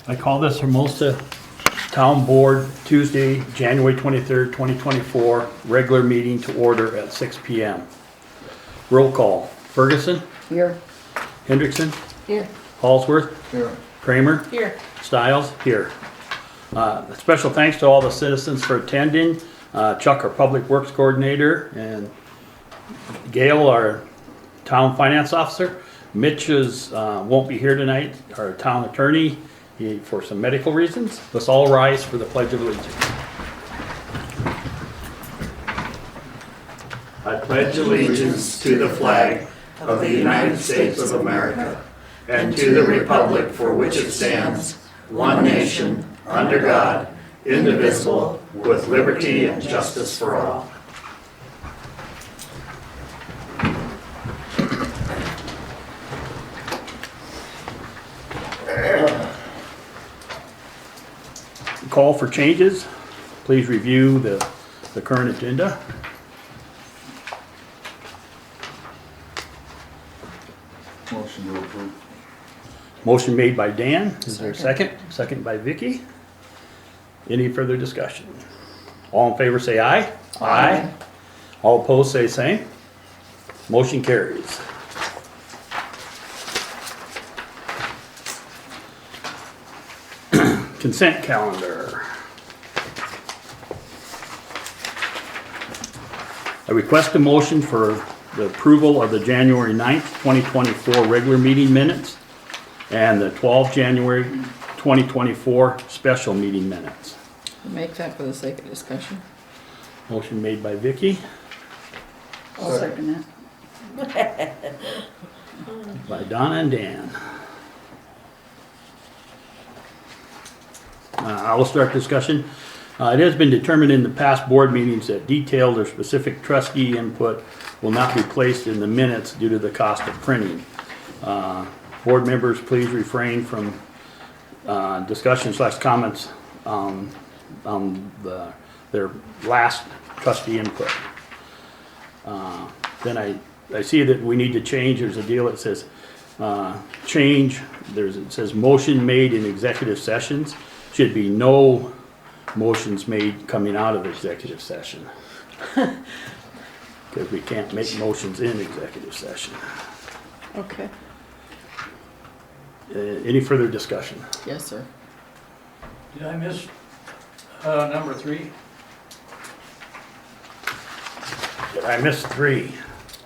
I call this Hermosa Town Board Tuesday, January 23rd, 2024, regular meeting to order at 6 p.m. Roll call. Ferguson, Here. Hendrickson, Here. Hallsworth, Here. Kramer, Here. Stiles, here. Special thanks to all the citizens for attending. Chuck, our Public Works Coordinator, and Gail, our Town Finance Officer. Mitch won't be here tonight, our Town Attorney, for some medical reasons. Let's all rise for the Pledge of Allegiance. I pledge allegiance to the flag of the United States of America and to the republic for which it stands, one nation, under God, indivisible, with liberty and justice for all. Call for changes. Please review the current agenda. Motion to approve. Motion made by Dan. Is there a second? Second by Vicky. Any further discussion? All in favor say aye. Aye. All opposed say same. Motion carries. Consent calendar. I request a motion for the approval of the January 9th, 2024 regular meeting minutes and the 12th January 2024 special meeting minutes. Make that for the sake of discussion. Motion made by Vicky, I'll second that. by Donna and Dan. I'll start discussion. It has been determined in the past board meetings that detailed or specific trustee input will not be placed in the minutes due to the cost of printing. Board members, please refrain from discussion/comments on their last trustee input. Then I see that we need to change. There's a deal that says change. It says motion made in executive sessions. Should be no motions made coming out of executive session. Because we can't make motions in executive session. Okay. Any further discussion? Yes, sir. Did I miss number 3? Did I miss 3?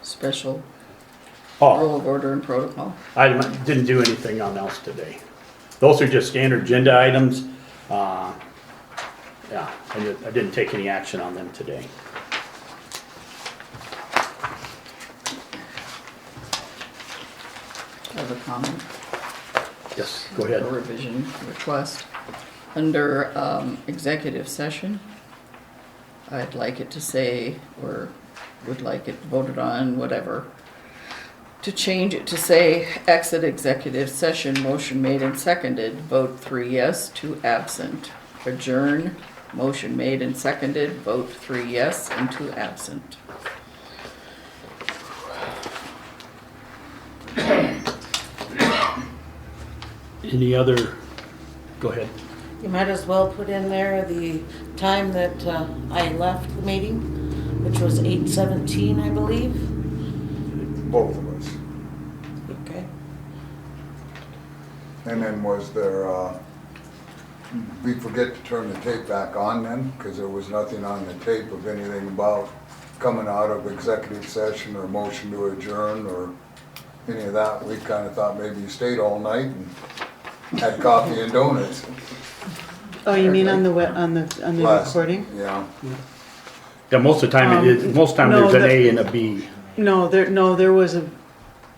Special Oh, rule of order and protocol. I didn't do anything on else today. Those are just standard agenda items. Yeah, I didn't take any action on them today. I have a comment. Yes, go A ahead. revision request. Under executive session, I'd like it to say, or would like it voted on, whatever, to change it to say exit executive session, motion made and seconded, vote 3 yes, 2 absent. Adjourn, motion made and seconded, vote 3 yes and 2 absent. Any other, go ahead. You might as well put in there the time that I left the meeting, which was 8:17, I believe. Both of us. Okay. And then was there, we forget to turn the tape back on then? Because there was nothing on the tape of anything about coming out of executive session or motion to adjourn or any of that. We kind of thought maybe you stayed all night and had coffee and donuts. Oh, you mean on the Last- recording? Yeah. Yeah, most of the time it is, most of the time no, there's an the- A and a B. No, there was a,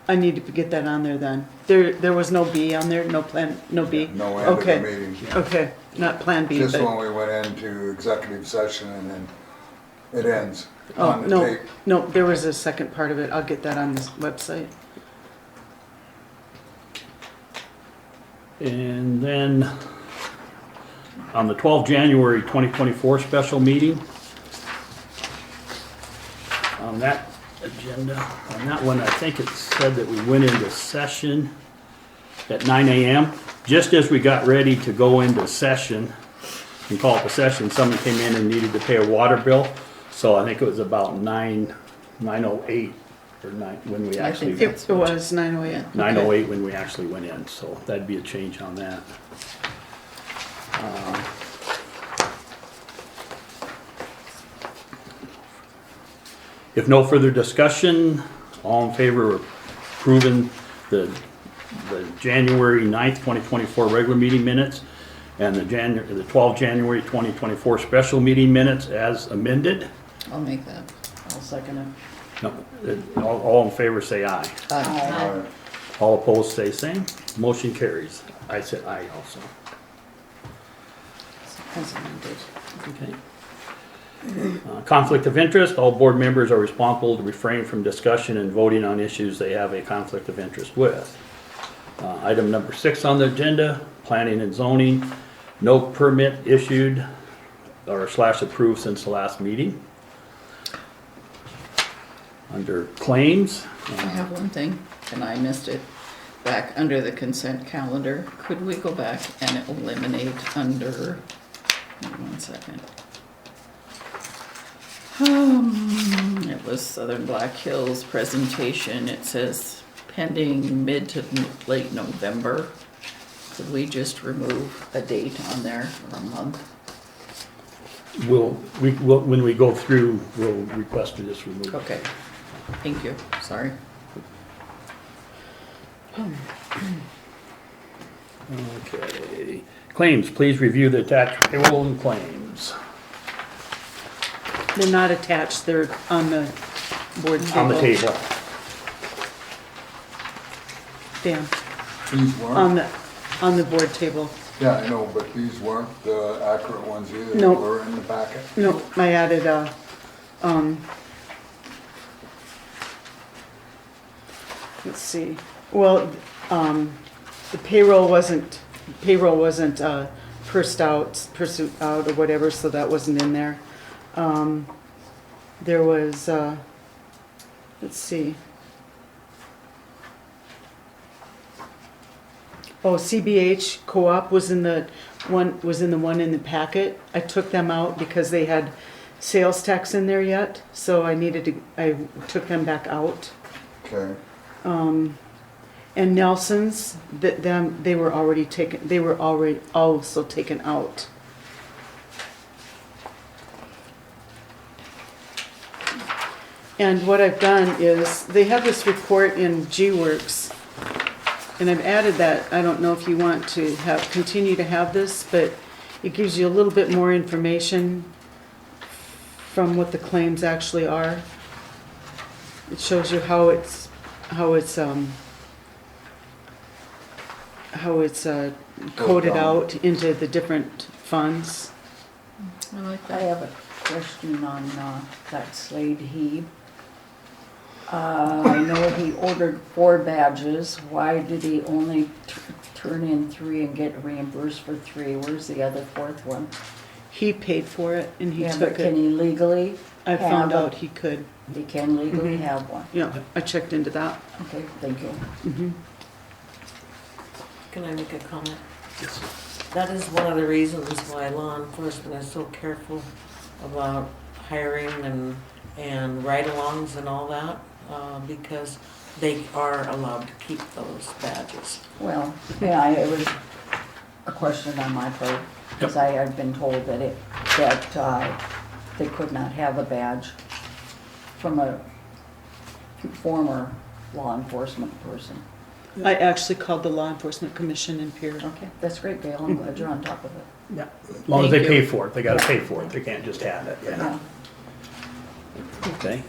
I need to get that on there then. There was no B on there, no plan, no B? No end of the Okay, meeting. okay, not plan B, Just but, when we went into executive session and then it ends oh, on the no, tape. no, there was a second part of it. I'll get that on this website. And then on the 12th January 2024 special meeting, on that agenda, on that one, I think it said that we went into session at 9 a.m. just as we got ready to go into session, and call it the session, somebody came in and needed to pay a water bill. So I think it was about 9:08 or 9, when we I actually, think It was 9:08. 9:08 when we actually went in, so that'd be a change on that. If no further discussion, all in favor of approving the January 9th, 2024 regular meeting minutes and the 12 January 2024 special meeting minutes as amended? I'll make that. I'll second it. No, all in favor say aye. Aye. All opposed say same. Motion carries. I said aye also. As amended. Okay. Conflict of interest, all board members are responsible to refrain from discussion and voting on issues they have a conflict of interest with. Item number 6 on the agenda, planning and zoning, no permit issued or / approved since the last meeting. Under claims, I have one thing, and I missed it. Back under the consent calendar, could we go back and eliminate under, hold on 1 second. It was Southern Black Hills presentation. It says pending mid to late November. Could we just remove a date on there or a month? when we go through, we'll request for this removed. Okay, thank you, sorry. Okay. Claims, please review the attached payroll and claims. They're not attached, they're on the board table. On the table. Dan, These weren't, on the board table. yeah, I know, but these weren't the accurate ones either. No. They were in the packet. No, I added let's see, well, the payroll wasn't pursuit out or whatever, so that wasn't in there. There was, let's see. Oh, CBH Co-op was in the one in the packet. I took them out because they had sales tax in there yet, so I took them back out. Okay, And Nelson's, they were already also taken out. And what I've done is, they have this report in G-Works, and I've added that. I don't know if you want to continue to have this, but it gives you a little bit more information from what the claims actually are. It shows you how it's coded out into the different funds. I like I that. have a question on that Slade Heap. I know he ordered 4 badges. Why did he only turn in 3 and get reimbursed for 3? Where's the other 4th one? He paid for it and he Yeah, but took can it. he legally? I found have out he could. He can legally Mhm. have one. Yeah, I checked into that. Okay, thank you. Can I make a comment? That is one of the reasons why law enforcement is so careful about hiring and ride-alongs and all that, because they are allowed to keep those badges. Well, yeah, it was a question on my part, because I had been told that they could not have a badge from a former law enforcement person. I actually called the Law Enforcement Commission in Pierre. Okay, that's great, Gail, I'm glad you're on top of it. Yeah, as long as they Thank pay you. for it, they gotta pay for it, they can't just have it, yeah. Yeah. Okay.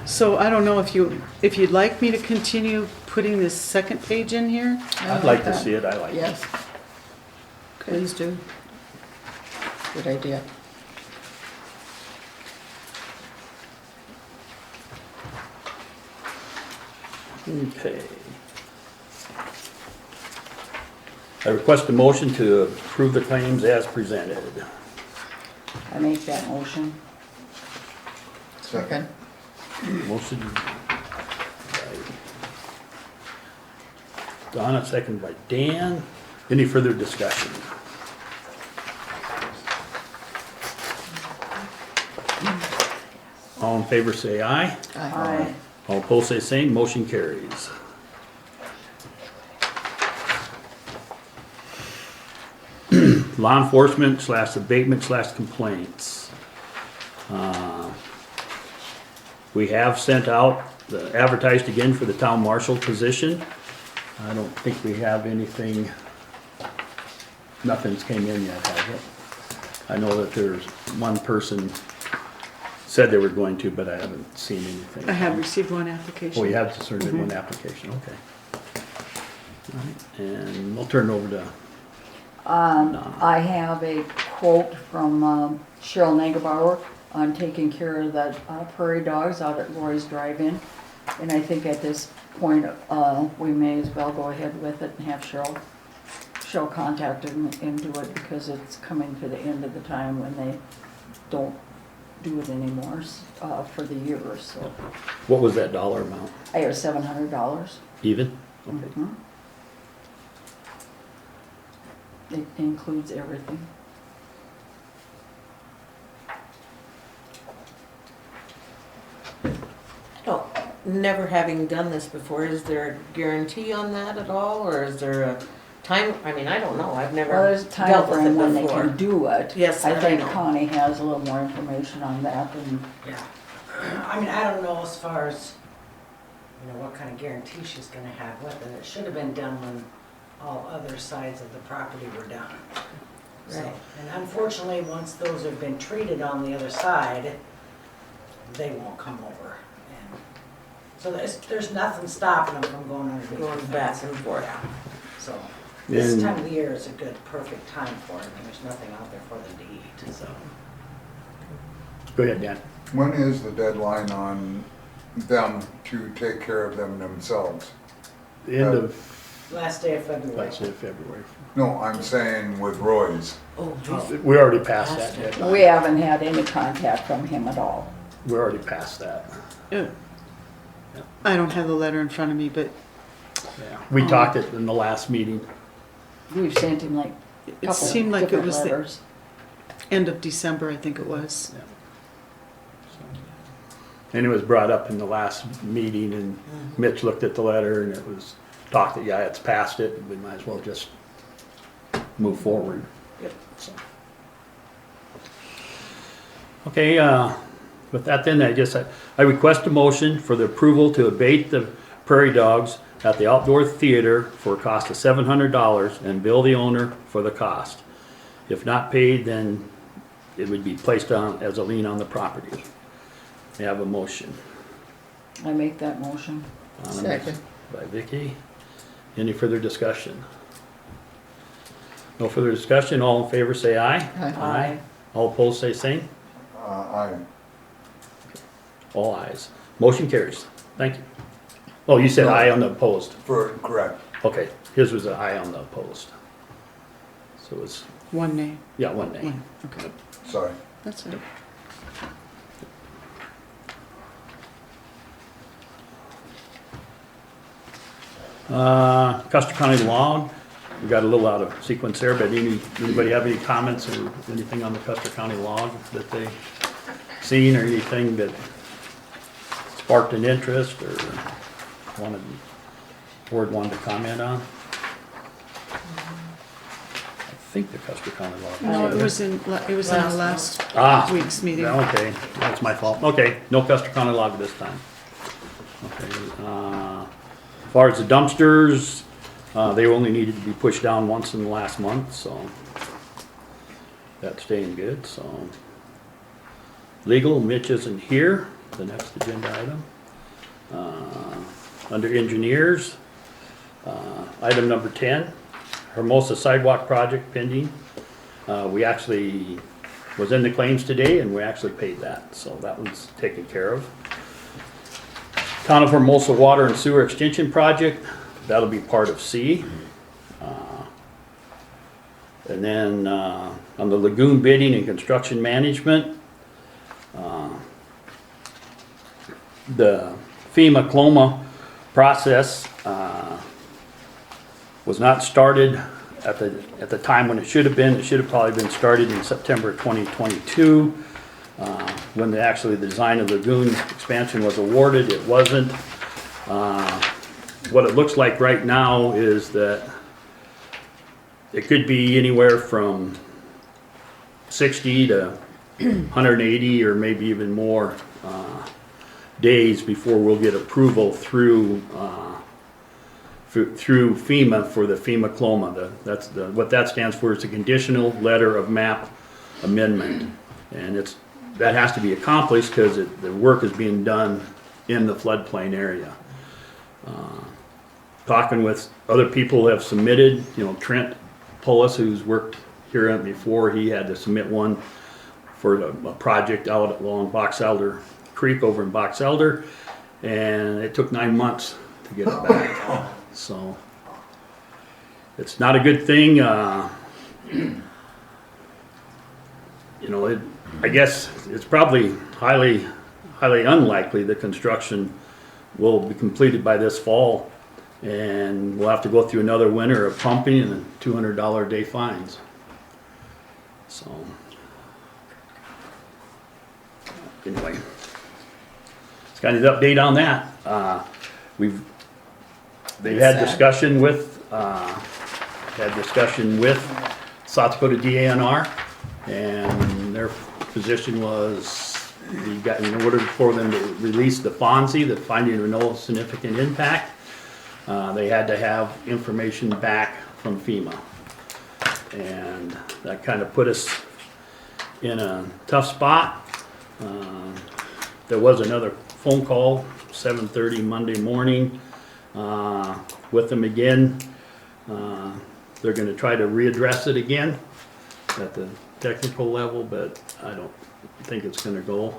So I don't know if you'd like me to continue putting this second page in here? I'd like to see it, I like it. Yes. Please do. Good idea. Okay. I request a motion to approve the claims as presented. I make that motion. second. Okay. Motion by Donna, second by Dan. Any further discussion? All in favor say aye. Aye. All opposed say same. Motion carries. Law enforcement / abatement / complaints. We have sent out, advertised again for the town marshal position. I don't think we have anything, nothing's came in yet, has it? I know that there's one person said they were going to, but I haven't seen anything. I have received one application. Oh, you have submitted one application, okay. All right, and we'll turn it over to, I have a quote from Cheryl Nagelbauer on taking care of the prairie dogs out at Roy's Drive-In. And I think at this point, we may as well go ahead with it and have Cheryl contact him and do it, because it's coming to the end of the time when they don't do it anymore for the year or so. what was that dollar amount? I have $700. Even? Okay. Mhm. It includes everything. No, never having done this before, is there a guarantee on that at all, or is there a time, I mean, I don't know, I've never Well, there's a time dealt with frame it when they before. can do it. Yes, I that I think know. Connie has a little more information on that, and Yeah, I mean, I don't know as far as, you know, what kind of guarantee she's gonna have with it. It should have been done when all other sides of the property were done. So, Right. and unfortunately, once those have been treated on the other side, they won't come over. And so there's nothing stopping them from going underneath. Going the back fence. and forth. Yeah. So this And- time of the year is a good, perfect time for it, and there's nothing out there for them to eat, so. Go ahead, Dan. When is the deadline on them to take care of them themselves? End of Last day of February. last day of February. No, I'm saying with Roy's. Oh, geez. We already passed that deadline. we haven't had any contact from him at all. We're already past that. I don't have the letter in front of me, but Yeah. We talked it in the last meeting. We've sent him like a it couple seemed like it different was the letters. end of December, I think it was. And it was brought up in the last meeting, and Mitch looked at the letter, and it was talked that, yeah, it's past it, we might as well just move forward. Yep. So. Okay, with that then, I request a motion for the approval to abate the prairie dogs at the outdoor theater for a cost of $700 and bill the owner for the cost. If not paid, then it would be placed on as a lien on the property. We have a motion. I make that motion. Second. By Vicky. Any further discussion? No further discussion, all in favor say aye. Aye. All opposed say same. Aye. All ayes. Motion carries. Thank you. Oh, you said aye on the opposed. Correct. Okay, his was an aye on the opposed. So it's, One name. yeah, one nay. One, okay. Sorry. That's it. Custer County log, we got a little out of sequence there, but anybody have any comments or anything on the Custer County log that they seen or anything that sparked an interest or board wanted to comment on? I think the Custer County log. No, it was in the last Ah, week's meeting. okay, that's my fault. Okay, no Custer County log this time. Okay, as far as the dumpsters, they only needed to be pushed down once in the last month, so that's staying good, so. Legal, Mitch isn't here, the next agenda item. Under engineers, item number 10, Hermosa sidewalk project pending. We actually was in the claims today and we actually paid that, so that one's taken care of. Town of Hermosa Water and Sewer Extension Project, that'll be part of C. And then on the lagoon bidding and construction management, the FEMA CLOMA process, was not started at the time when it should have been. It should have probably been started in September 2022, when the design of the lagoon expansion was awarded. It wasn't. What it looks like right now is that it could be anywhere from 60 to 180 or maybe even more days before we'll get approval through FEMA for the FEMA CLOMA. What that stands for is a conditional letter of map amendment, and that has to be accomplished because the work is being done in the floodplain area. Talking with other people who have submitted, Trent Pullis, who's worked here before, he had to submit one for a project out along Box Elder Creek over in Box Elder, and it took 9 months to get it back. So it's not a good thing. I guess it's probably highly unlikely that construction will be completed by this fall, and we'll have to go through another winter of pumping and $200 a day fines. So anyway, it's kind of the update on that. They've had discussion with South Dakota DANR, and their position was in order for them to release the FONSI, the finding of no significant impact, they had to have information back from FEMA. And that kind of put us in a tough spot. There was another phone call, 7:30 Monday morning, with them again. They're gonna try to readdress it again at the technical level, but I don't think it's gonna go.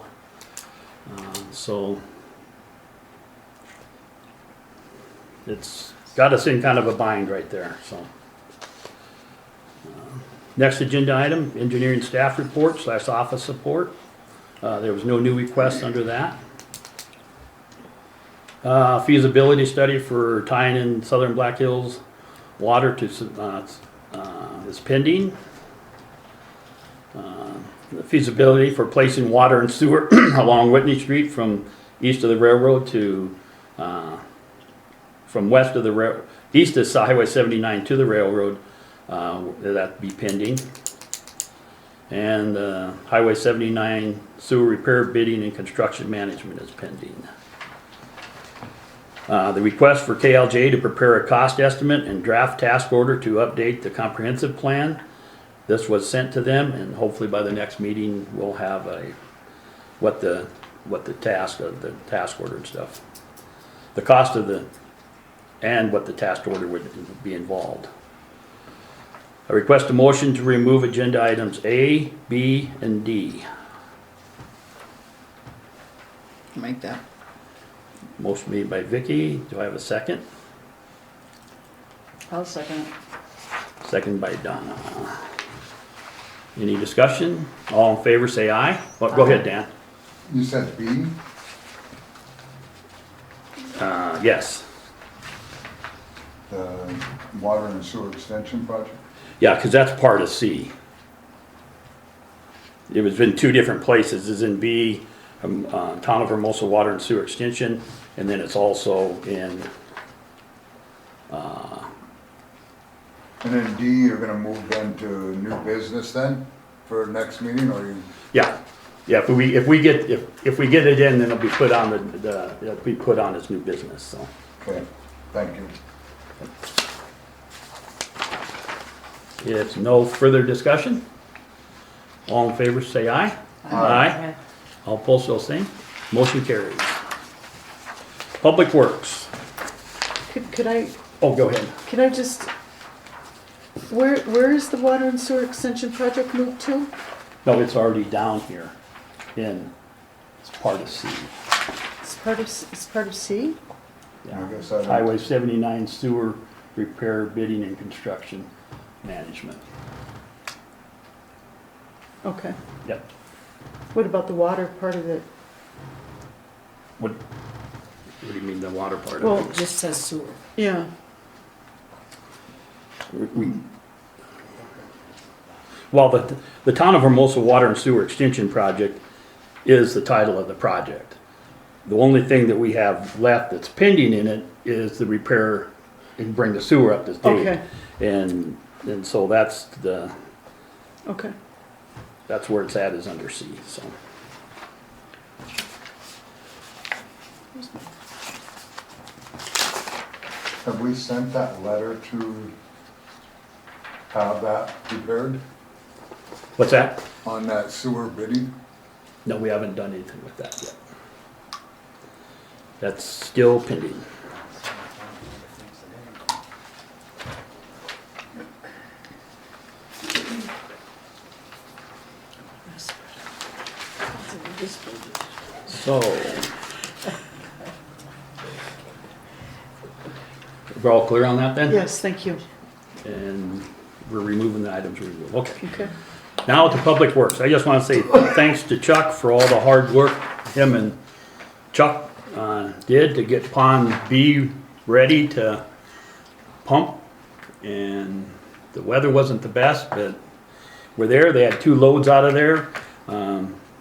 So it's got us in kind of a bind right there, so. Next agenda item, engineering staff report / office support. There was no new requests under that. Feasibility study for tying in Southern Black Hills water to is pending. The feasibility for placing water and sewer along Whitney Street from east of the railroad to from west of the east of Highway 79 to the railroad, that be pending. And Highway 79 sewer repair bidding and construction management is pending. The request for KLJ to prepare a cost estimate and draft task order to update the comprehensive plan. This was sent to them, and hopefully by the next meeting we'll have what the task of the task order and stuff, the cost of and what the task order would be involved. I request a motion to remove agenda items A, B, and D. Make that. Motion made by Vicky. Do I have a second? I'll second it. Second by Donna. Any discussion? All in favor say aye. Well, go ahead, Dan. You said B? Yes. The water and sewer extension project? Yeah, because that's part of C. It was in two different places. It's in B, Town of Hermosa Water and Sewer Extension, and then it's also in, And then D, you're gonna move then to new business then, for next meeting, or you? yeah. If we get it in, then it'll be put on it'll be put on as new business, so. Okay, thank you. If no further discussion, all in favor say aye. Aye. All opposed, so same. Motion carries. Public Works. Could I, Oh, go ahead. can I just, where is the water and sewer extension project moved to? No, it's already down here it's part of C. It's part of C? I guess I don't- Highway 79 sewer repair bidding and construction management. Okay. Yep. What about the water part of it? What do you mean, the water part of Well, it? It just says sewer. Yeah, Well, the Town of Hermosa Water and Sewer Extension Project is the title of the project. The only thing that we have left that's pending in it is the repair and bring the sewer up to date. Okay. And so that's Okay. that's where it's at, is under C, so. Have we sent that letter to have that prepared What's that? on that sewer bidding? No, we haven't done anything with that yet. That's still pending. So. We're all clear on that then? Yes, thank you. And we're removing the items we removed. Okay. Okay. Now to Public Works. I just want to say thanks to Chuck for all the hard work him and Chuck did to get Pond B ready to pump. And the weather wasn't the best, but we're there. They had 2 loads out of there.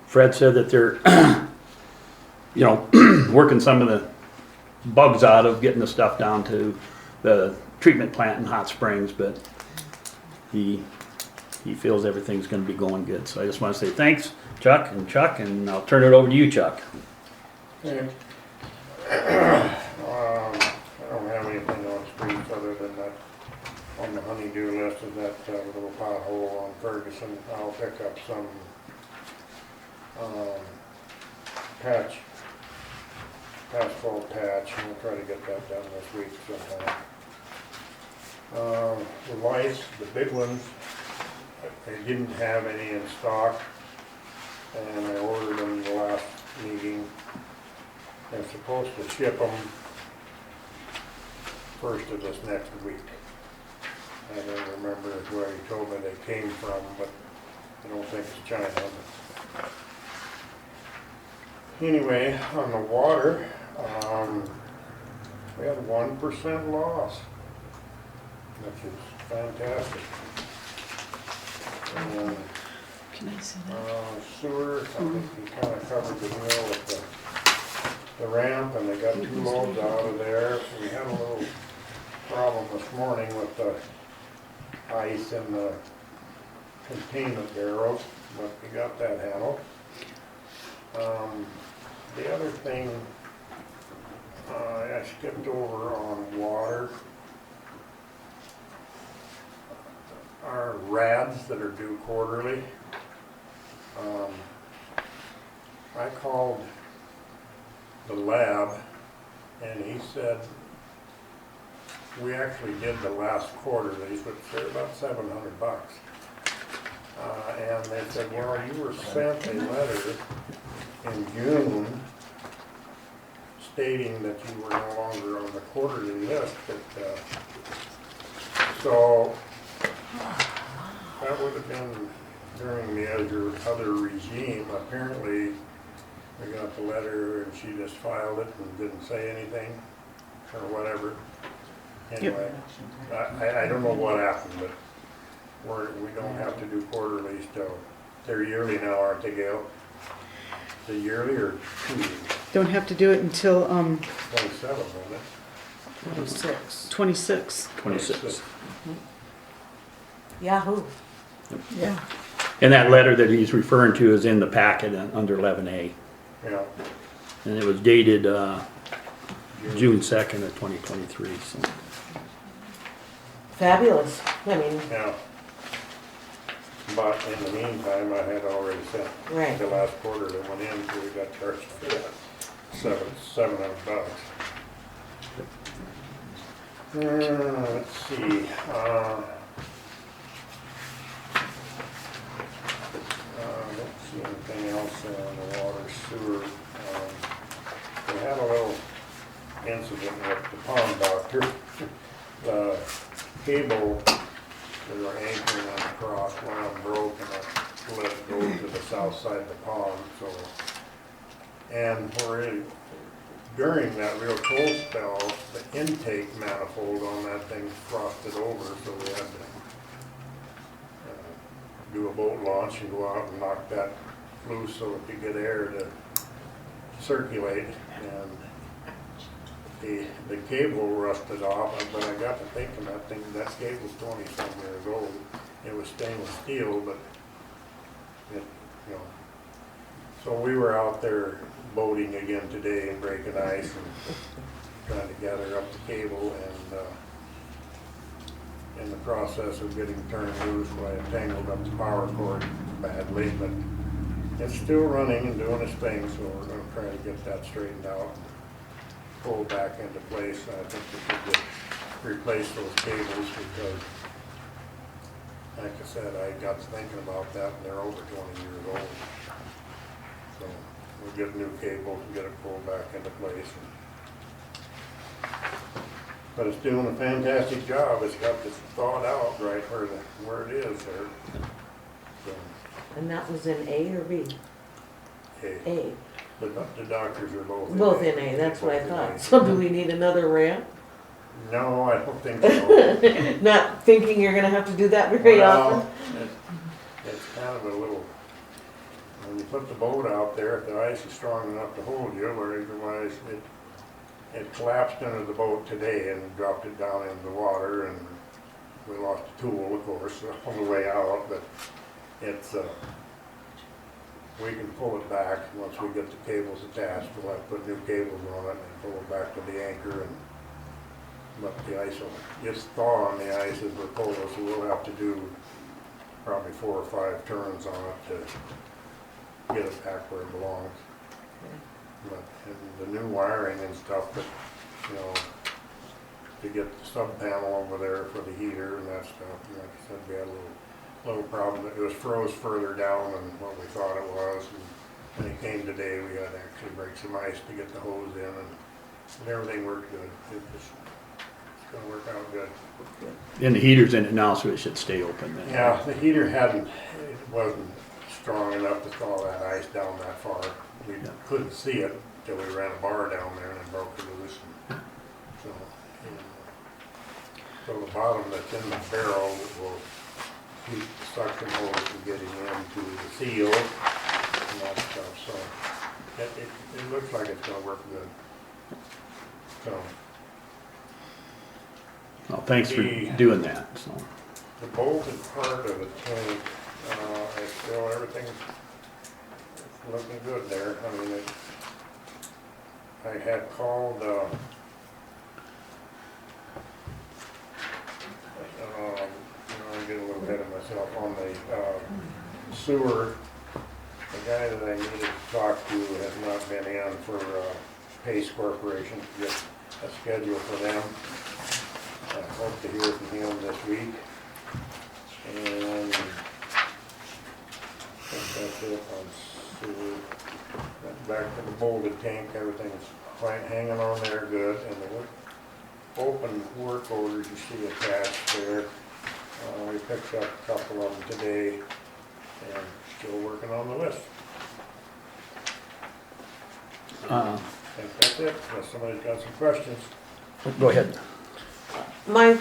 Fred said that they're, you know, working some of the bugs out of getting the stuff down to the treatment plant in Hot Springs, but he feels everything's gonna be going good. So I just wanna say thanks, Chuck, and I'll turn it over to you, Chuck. Okay. I don't have anything on streets other than that, on the honeydew list is that little pothole on Ferguson. I'll pick up some, asphalt patch, and we'll try to get that done this week sometime. The lights, the big ones, I didn't have any in stock, and I ordered them the last meeting. They're supposed to ship them first of this next week. I don't remember where he told me they came from, but I don't think it's China. Anyway, on the water, we had 1% loss, which is fantastic. And, Can I see that? sewer, I think we kind of covered the mill with the ramp, and they got 2 loads out of there. We had a little problem this morning with the ice in the containment barrels, but we got that handled. The other thing I skipped over on water are RADs that are due quarterly. I called the lab and he said we actually did the last quarterlies, which are about $700. And they said, well, you were sent a letter in June stating that you were no longer on the quarterly list. But, so that would have been during the other regime. Apparently, we got the letter and she just filed it and didn't say anything or whatever. Anyway, I don't know what happened, but we don't have to do quarterlies till they're yearly now, aren't they, Gail? The yearly or 2 years? Don't have to do it until 27, wasn't it? 26. 26. 26. Yahoo. Yeah. And that letter that he's referring to is in the packet under 11A. Yeah. And it was dated June 2nd of 2023. So. Fabulous. I mean, Yeah. But in the meantime, I had already sent right. the last quarter that went in, so we got charged for that. $700. Let's see. I don't see anything else on the water sewer. We had a little incident with the pond doctor. The cable we were anchoring on the cross wound broke, and I let it go to the south side of the pond. So, and where during that real cold spell, the intake manifold on that thing frosted over, so we had to do a boat launch and go out and knock that loose so it could get air to circulate. And the cable rusted off, but I got to thinking that cable's 20-some years old. It was stainless steel, but it, you know. So we were out there boating again today and breaking ice and trying to gather up the cable, and in the process of getting turned loose, I tangled up the power cord badly, but it's still running and doing its thing, so we're going to try to get that straightened out and pull back into place. I think we should just replace those cables because, like I said, I got to thinking about that and they're over 20 years old. So we'll get new cables and get it pulled back into place. But it's doing a fantastic job. It's got this thawed out right where it is there. So, And that was in A or B? A. The doctors are both Both in A, that's what I thought. So do we need another ramp? No, I don't think so. Not thinking you're gonna have to do that very often? It's kind of a little, when you put the boat out there, if the ice is strong enough to hold you, or otherwise it collapsed under the boat today and dropped it down into the water, and we lost a tool, of course, on the way out, but it's, we can pull it back once we get the cables attached. We'll have to put new cables on it and pull it back to the anchor and let the ice on. It's thaw on the ice as we're pulling, so we'll have to do probably 4 or 5 turns on it to get it back where it belongs. But and the new wiring and stuff, but you know, to get the sub panel over there for the heater and that stuff. And like I said, we had a little problem. It was froze further down than what we thought it was. And when it came today, we had to actually break some ice to get the hose in, and everything worked good. It's going to work out good. And the heater's in it now, so it should stay open then. Yeah, the heater wasn't strong enough to thaw that ice down that far. We couldn't see it till we ran a bar down there and it broke it loose. So the bottom that's in the barrel will keep the suction hose from getting into the seal and that stuff. So it looks like it's going to work good. So Well, thanks for doing that. So. the bolted part of the tank, is still everything's looking good there. I mean, I had called, I get a little ahead of myself on the sewer. The guy that I needed to talk to has not been in for Pace Corporation to get a schedule for them. I hope to hear from him this week. And I think that's it on sewer. Back to the bolted tank, everything's fine, hanging on there good, and the open work orders you see attached there, we picked up a couple of them today, and still working on the list. I think that's it, unless somebody's got some questions. Go ahead. My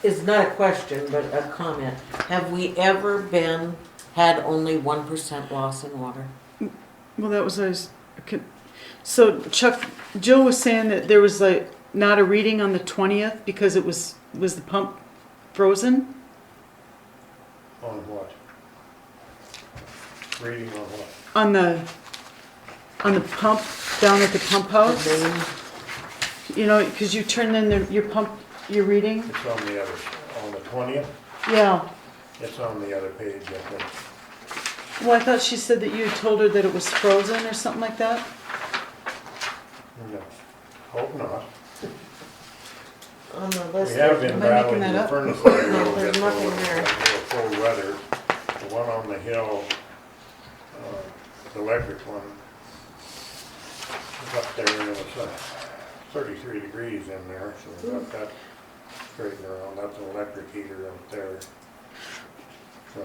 is not a question, but a comment. Have we ever had only 1% loss in water? Well, that was so Chuck, Jill was saying that there was like not a reading on the 20th because it was the pump frozen? On what? Reading on what? On the pump down at the pump house. The main- You know, because you turn in your pump, your reading. It's on the 20th, Yeah. it's on the other page, I think. Well, I thought she said that you had told her that it was frozen or something like that. No, hope not. On the We list. have been Am I making battling that the up? furnace there a No, little there's bit, nothing though, there. with the cold weather. The one on the hill, the electric one, was up there and it was 33 degrees in there, so we got that straightened around. That's an electric heater out there. So,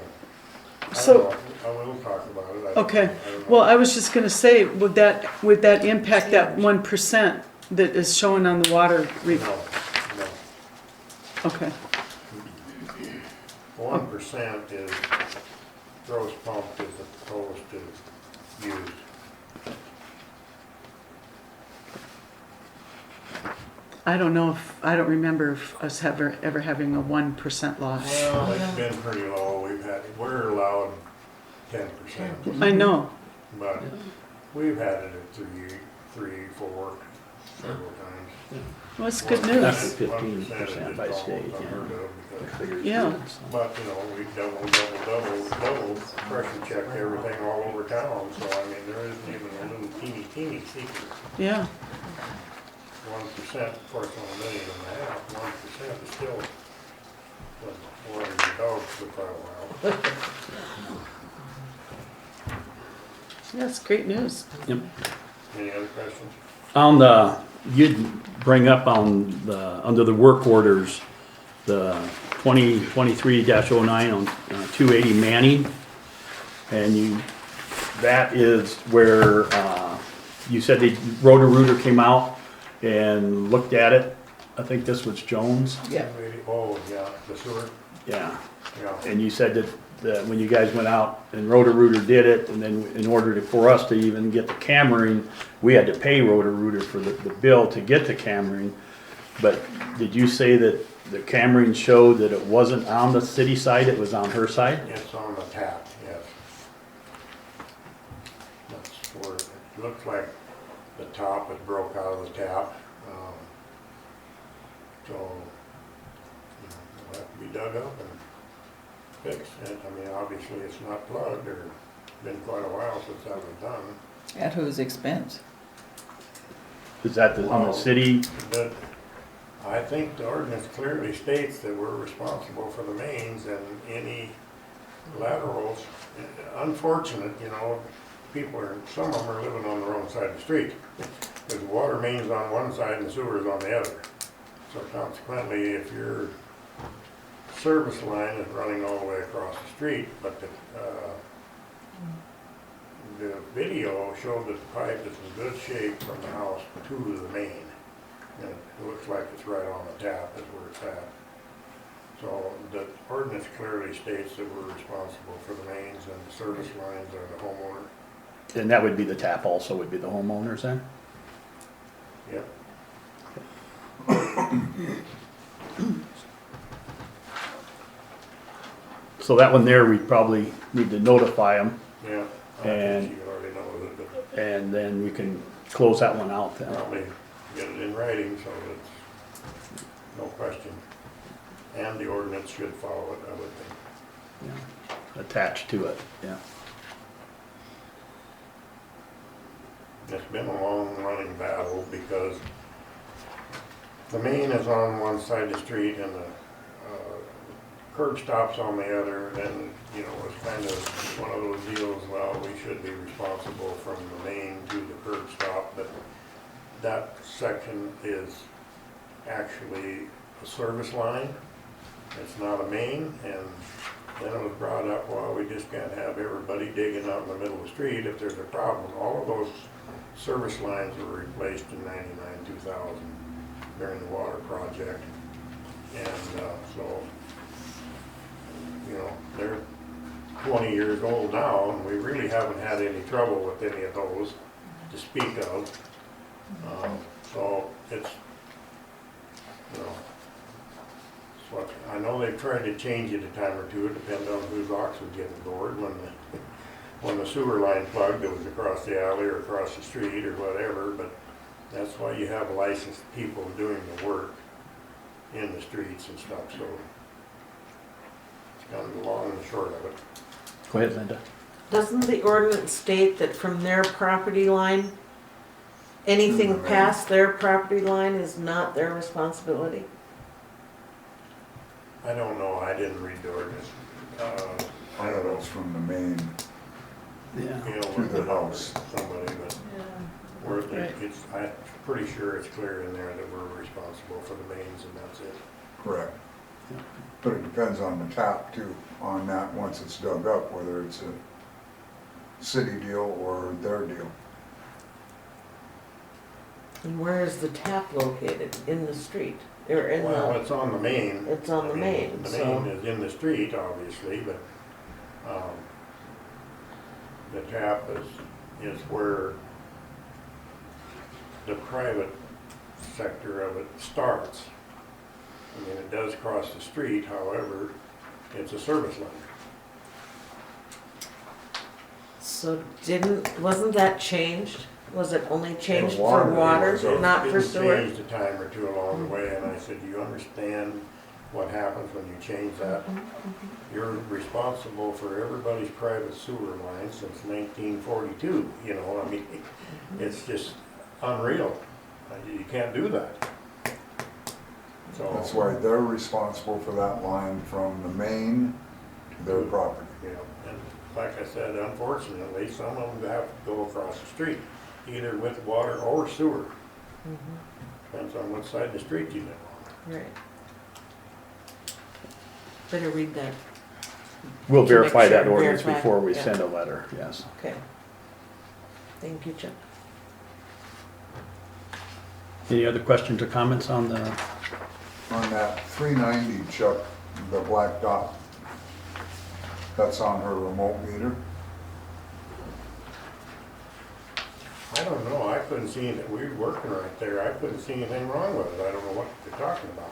So, I will talk about it. okay, I don't know. well, I was just gonna say, would that impact that 1% that is showing on the water? No, no. Okay, 1% is gross pumped as opposed to used. I don't know if, I don't remember if us ever having a 1% loss. Well, it's been pretty low. We're allowed 10%, I know, but we've had it at 3, 4 several times. well, it's good That's news. 15% by state, yeah. Yeah. But, you know, we double pressure check everything all over town, so I mean, there isn't even a little teeny secret. Yeah, 1%, of course, on 1.5 million, 1% is still, what, watering your dogs for quite a while. that's great news. Yep. Any other questions? On the, you'd bring up on the, under the work orders, the 2023-09 on 280 Manning. And that is where, you said the Roto-Rooter came out and looked at it. I think this was Jones. Yeah. Oh, yeah, the sewer, Yeah. yeah. And you said that when you guys went out and Roto-Rooter did it, and then in order for us to even get the cammering, we had to pay Roto-Rooter for the bill to get the cammering. But did you say that the cammering showed that it wasn't on the city side, it was on her side? It's on the tap, yes. That's where, it looks like the top is broke out of the tap. So, you know, it'll have to be dug up and fixed. And, I mean, obviously it's not plugged, or been quite a while since that was done. At whose expense? Is that on the city? But I think the ordinance clearly states that we're responsible for the mains and any laterals. Unfortunate, you know, some of them are living on the wrong side of the street. Because the water main's on one side and the sewer is on the other. So consequently, if your service line is running all the way across the street, but the video showed that the pipe is in good shape from the house to the main. And it looks like it's right on the tap is where it's at. So the ordinance clearly states that we're responsible for the mains, and the service lines are the homeowner. And that would be the tap also, would be the homeowners then? Yep. So that one there, we probably need to notify them, Yeah. I And- think you already know it, but and then we can close that one out then. probably get it in writing so it's no question. And the ordinance should follow it, I would think. Yeah. Attached to it, yeah. It's been a long running battle because the main is on one side of the street and the curb stop's on the other, and, you know, it's kind of one of those deals, well, we should be responsible from the main to the curb stop, but that section is actually a service line. It's not a main, and then it was brought up, well, we just can't have everybody digging out in the middle of the street if there's a problem. All of those service lines were replaced in 99, 2000 during the water project. And so, you know, they're 20 years old now, and we really haven't had any trouble with any of those to speak of. So it's, you know, it's what, I know they've tried to change it a time or two. It depends on whose ox was getting bored. When the sewer line plugged, it was across the alley or across the street or whatever, but that's why you have licensed people doing the work in the streets and stuff, so it's kind of the long and the short of it. Go ahead, Linda. Doesn't the ordinance state that from their property line, anything past their property line is not their responsibility? I don't know, I didn't read the ordinance. I don't know, it's from the main Yeah. You know, to the house. somebody, but I'm pretty sure it's clear in there that we're responsible for the mains and that's it. Correct. But it depends on the tap too, on that, once it's dug up, whether it's a city deal or their deal. And where is the tap located? In the street? Or in Well, the, it's on the main. it's on the I mean, main, The so. main is in the street, obviously, but, the tap is where the private sector of it starts. I mean, it does cross the street, however, it's a service line. So wasn't that changed? Was it only changed for water, water, it was, not for It sewer? changed a time or two along the way, and I said, do you understand what happens when you change that? You're responsible for everybody's private sewer line since 1942, you know, I mean, it's just unreal. You can't do that. So. That's why they're responsible for that line from the main to their property. Yeah, and like I said, unfortunately, some of them have to go across the street, either with water or sewer. Depends on which side of the street you live on. Right. Better read that. We'll To make verify that sure, ordinance verify, before we yeah. send a letter, yes. Okay. Thank you, Chuck. Any other questions or comments on the, On that 390, Chuck, the black dot, that's on her remote meter. I don't know, I couldn't see anything, we were working right there, I couldn't see anything wrong with it, I don't know what you're talking about.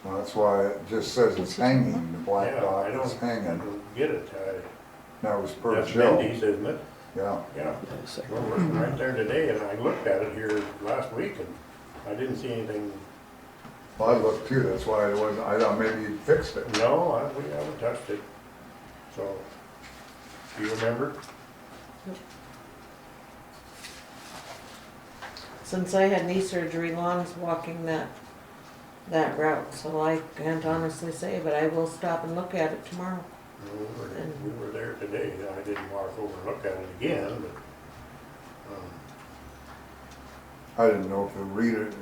Well, that's why it just says it's hanging, the black Yeah, dot I is don't hanging. get it, That was per that's Jill. Mindy's, isn't it? Yeah, Yeah, we're working right there today, and I looked at it here last week, and I didn't see anything. well, I looked too, that's why I wasn't, I thought maybe you fixed it. No, we haven't touched it. So, do you remember? Since I had knee surgery, Lon's walking that route, so I can't honestly say, but I will stop and look at it tomorrow. We were there today, I didn't walk over and look at it again, but, I didn't know if the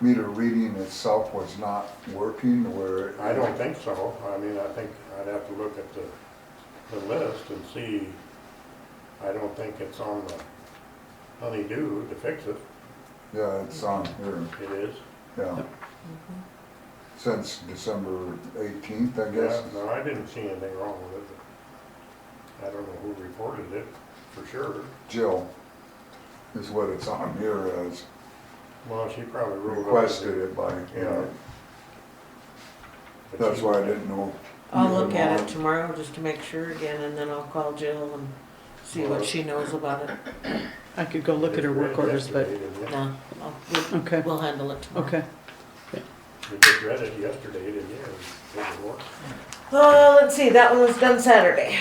meter reading itself was not working where. I don't think so. I mean, I think I'd have to look at the list and see. I don't think it's on the honeydew to fix it. Yeah, it's on here, It is. yeah. Since December 18th, I guess. Yeah, no, I didn't see anything wrong with it. I don't know who reported it, for sure. Jill is what it's on here as. Well, she probably wrote. Requested it by, Yeah. But that's she- why I didn't know. I'll look at it tomorrow just to make sure again, and then I'll call Jill and see what she knows about it. I could go look at her work orders, but, Yesterday, didn't you? No, okay, we'll handle it tomorrow. okay. You just read it yesterday, didn't you? Didn't work. Let's see, that one was done Saturday.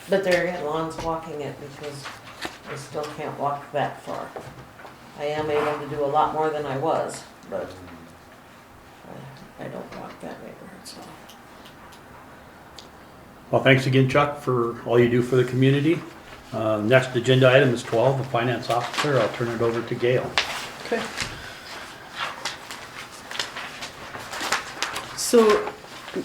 But there again, Lon's walking it because I still can't walk that far. I am able to do a lot more than I was, but I don't walk that neighborhood, so. well, thanks again, Chuck, for all you do for the community. Next agenda item is 12, the finance officer. I'll turn it over to Gail. Okay. So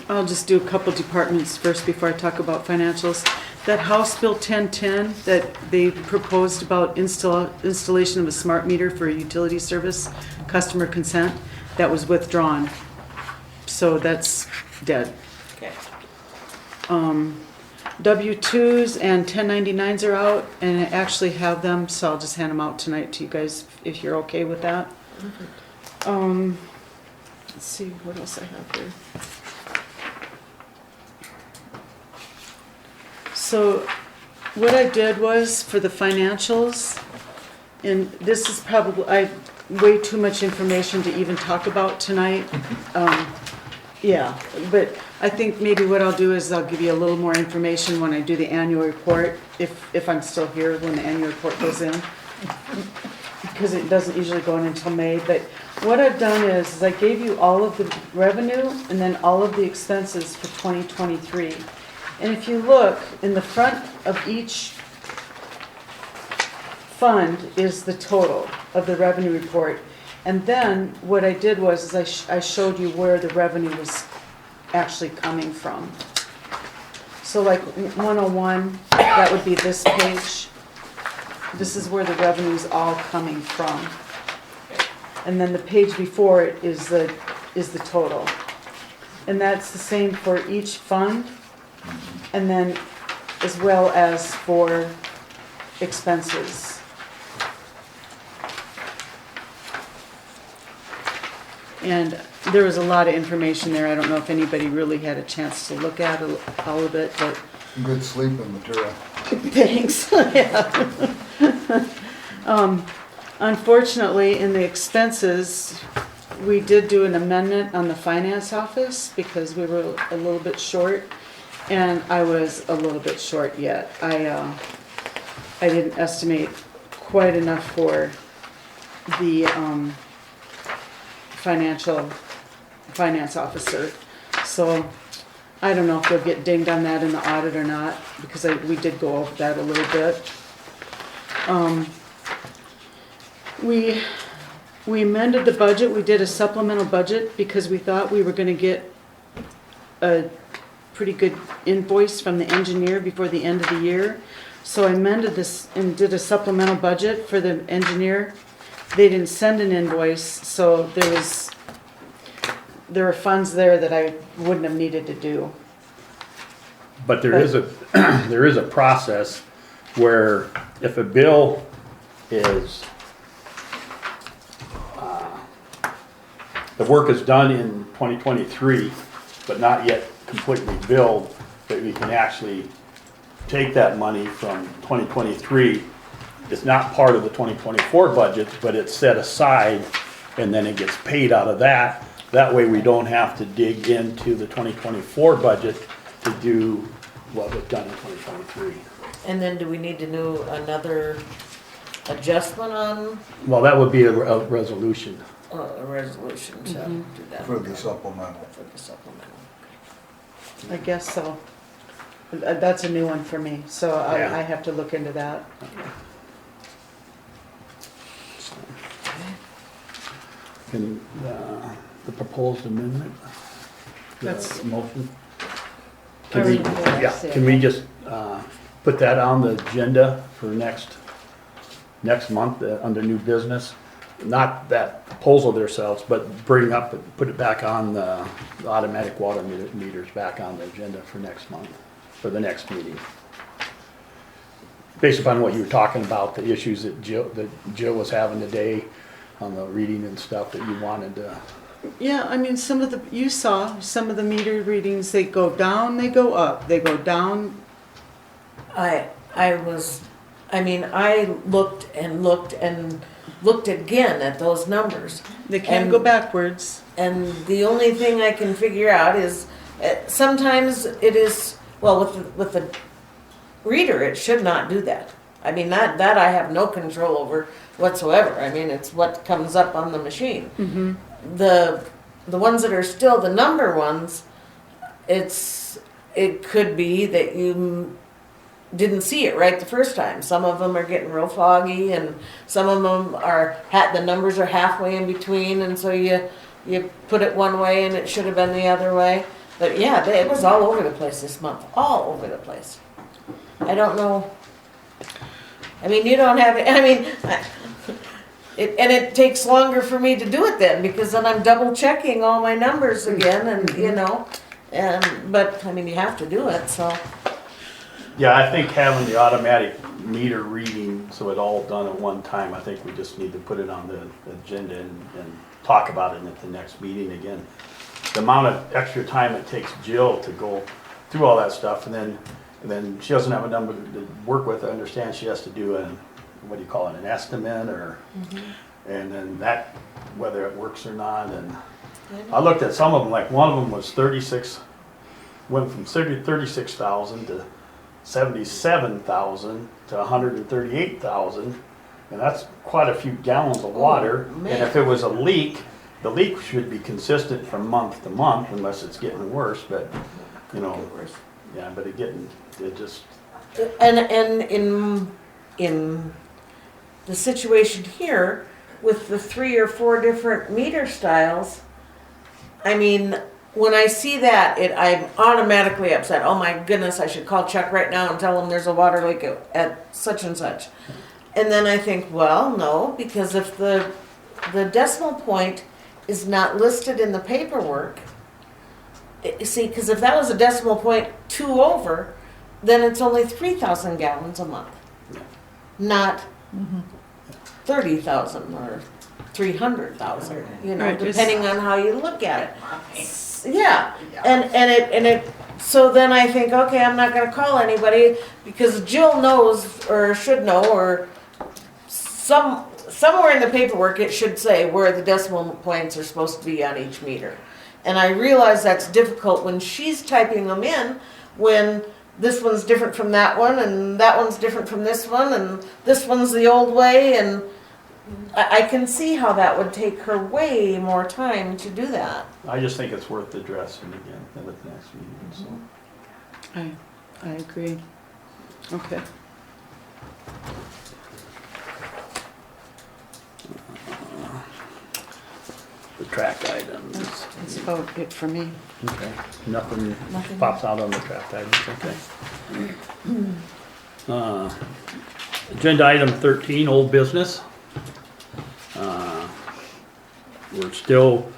I'll just do a couple departments first before I talk about financials. That House Bill 1010 that they proposed about installation of a smart meter for utility service, customer consent, that was withdrawn. So that's dead. Okay. W-2s and 1099s are out, and I actually have them, so I'll just hand them out tonight to you guys if you're okay with that. Let's see what else I have here. So what I did was for the financials, and this is probably way too much information to even talk about tonight. Yeah, but I think maybe what I'll do is I'll give you a little more information when I do the annual report, if I'm still here when the annual report goes in. Because it doesn't usually go in until May, but what I've done is I gave you all of the revenue and then all of the expenses for 2023. And if you look, in the front of each fund is the total of the revenue report. And then what I did was is I showed you where the revenue was actually coming from. So like 101, that would be this page. This is where the revenue's all coming from. And then the page before it is the total. And that's the same for each fund, and then as well as for expenses. And there was a lot of information there. I don't know if anybody really had a chance to look at all of it, but Good sleeping material. thanks. Yeah. Unfortunately, in the expenses, we did do an amendment on the finance office because we were a little bit short, and I was a little bit short yet. I didn't estimate quite enough for the finance officer. So I don't know if they'll get dinged on that in the audit or not, because we did go over that a little bit. We amended the budget. We did a supplemental budget because we thought we were gonna get a pretty good invoice from the engineer before the end of the year. So I amended this and did a supplemental budget for the engineer. They didn't send an invoice, so there were funds there that I wouldn't have needed to do. But there is a, there is a process where if a bill is, the work is done in 2023, but not yet completely billed, that we can actually take that money from 2023. It's not part of the 2024 budget, but it's set aside, and then it gets paid out of that. That way we don't have to dig into the 2024 budget to do what was done in 2023. And then do we need to do another adjustment on Well, that would be a resolution. a resolution to do that? For the supplemental. For the supplemental. I guess so. That's a new one for me, so Yeah. I have to look into that. Can, the proposed amendment? That's- Motion? I Can we, already know yeah, that's it. can we just, put that on the agenda for next month, under new business? Not that proposal themselves, but bring up, put it back on the automatic water meters back on the agenda for next month, for the next meeting. Based upon what you were talking about, the issues that Jill was having today on the reading and stuff that you wanted to. Yeah, I mean, you saw some of the meter readings, they go down, they go up, they go down. I looked and looked and looked again at those numbers. They can't And- go backwards. And the only thing I can figure out is, sometimes it is, well, with the reader, it should not do that. I mean, that I have no control over whatsoever. I mean, it's what comes up on the machine. Mm-hmm. The ones that are still the number ones, it could be that you didn't see it right the first time. Some of them are getting real foggy, and some of them the numbers are halfway in between, and so you put it one way and it should have been the other way. But yeah, it was all over the place this month, all over the place. I don't know. I mean, you don't have it. I mean, it takes longer for me to do it then, because then I'm double checking all my numbers again, and but I mean, you have to do it, so. Yeah, I think having the automatic meter reading, so it all done at one time, I think we just need to put it on the agenda and talk about it at the next meeting again. The amount of extra time it takes Jill to go through all that stuff, and then she doesn't have a number to work with. I understand she has to do an estimate, or, and then that, whether it works or not, and I looked at some of them, like one of them was 36, went from 36,000 to 77,000 to 138,000, and that's quite a few gallons of water. Oh, man. And if it was a leak, the leak should be consistent from month to month, unless it's getting worse. But yeah, but it just. And in the situation here, with the 3 or 4 different meter styles, I mean, when I see that, I'm automatically upset. Oh my goodness, I should call Chuck right now and tell him there's a water leak at such and such. And then I think, well, no, because if the decimal point is not listed in the paperwork, see, because if that was a decimal point 2 over, then it's only 3,000 gallons a month, not 30,000 or 300,000. You know, Right, it's- depending on how you look at it. Yeah, and it. So then I think, okay, I'm not going to call anybody because Jill knows or should know, or somewhere in the paperwork it should say where the decimal points are supposed to be on each meter. And I realize that's difficult when she's typing them in, when this one's different from that one, and that one's different from this one, and this one's the old way, and I can see how that would take her way more time to do that. I just think it's worth addressing again at the next meeting, so. I agree. Okay. The track items. That's about it for me. Okay, nothing Nothing. pops out on the track items, okay. Agenda item 13, old business. We're still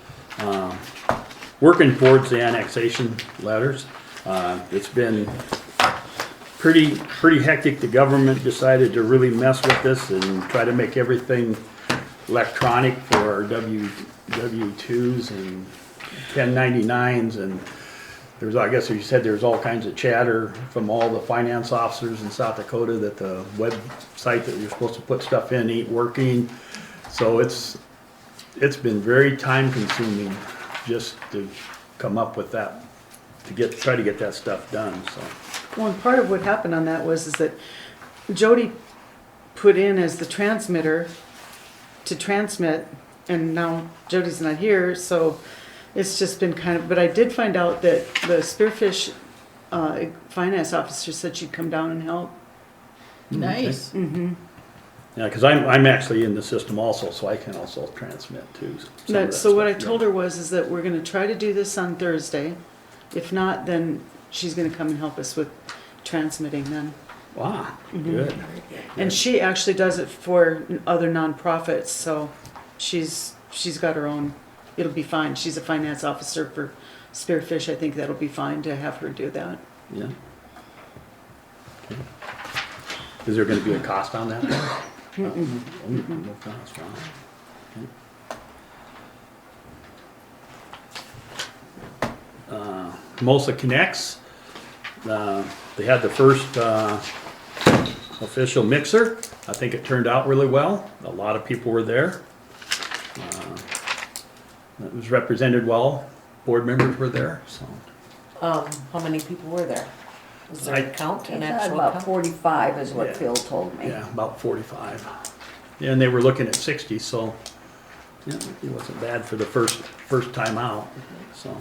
working towards the annexation letters. It's been pretty hectic. The government decided to really mess with this and try to make everything electronic for our W-2s and 1099s, and there's, I guess you said there's all kinds of chatter from all the finance officers in South Dakota that the website that you're supposed to put stuff in ain't working. So it's been very time consuming just to come up with that, to try to get that stuff done, so. Well, and part of what happened on that is that Jody put in as the transmitter to transmit, and now Jody's not here, so it's just been kind of, but I did find out that the Spearfish finance officer said she'd come down and help. Nice. Mm-hmm. Yeah, because I'm actually in the system also, so I can also transmit too. some of that So what I stuff, told yeah. her is that we're gonna try to do this on Thursday. If not, then she's gonna come and help us with transmitting then. Wow, good. And she actually does it for other nonprofits, so she's got her own, it'll be fine. She's a finance officer for Spearfish. I think that'll be fine to have her do that. Yeah. Okay. Is there gonna be a cost on that? No cost, wow. Okay. Hermosa Connects, they had the first official mixer. I think it turned out really well. A lot of people were there. It was represented well. Board members were there, so. How many people were there? Was there a count, an It's actual about count? 45 is what Yeah. Phil told me. Yeah, about 45. Yeah, and they were looking at 60, so yeah, it wasn't bad for the first time out. So,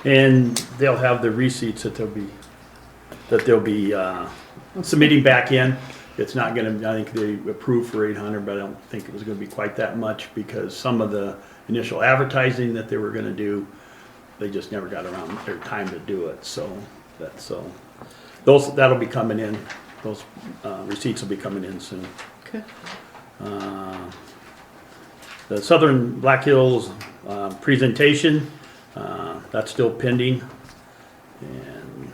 and they'll have the receipts that they'll be submitting back in. It's not going to. I think they approved for 800, but I don't think it was going to be quite that much because some of the initial advertising that they were going to do, they just never got around their time to do it. So that'll be coming in. Those receipts will be coming in soon. Okay. The Southern Black Hills presentation, that's still pending. And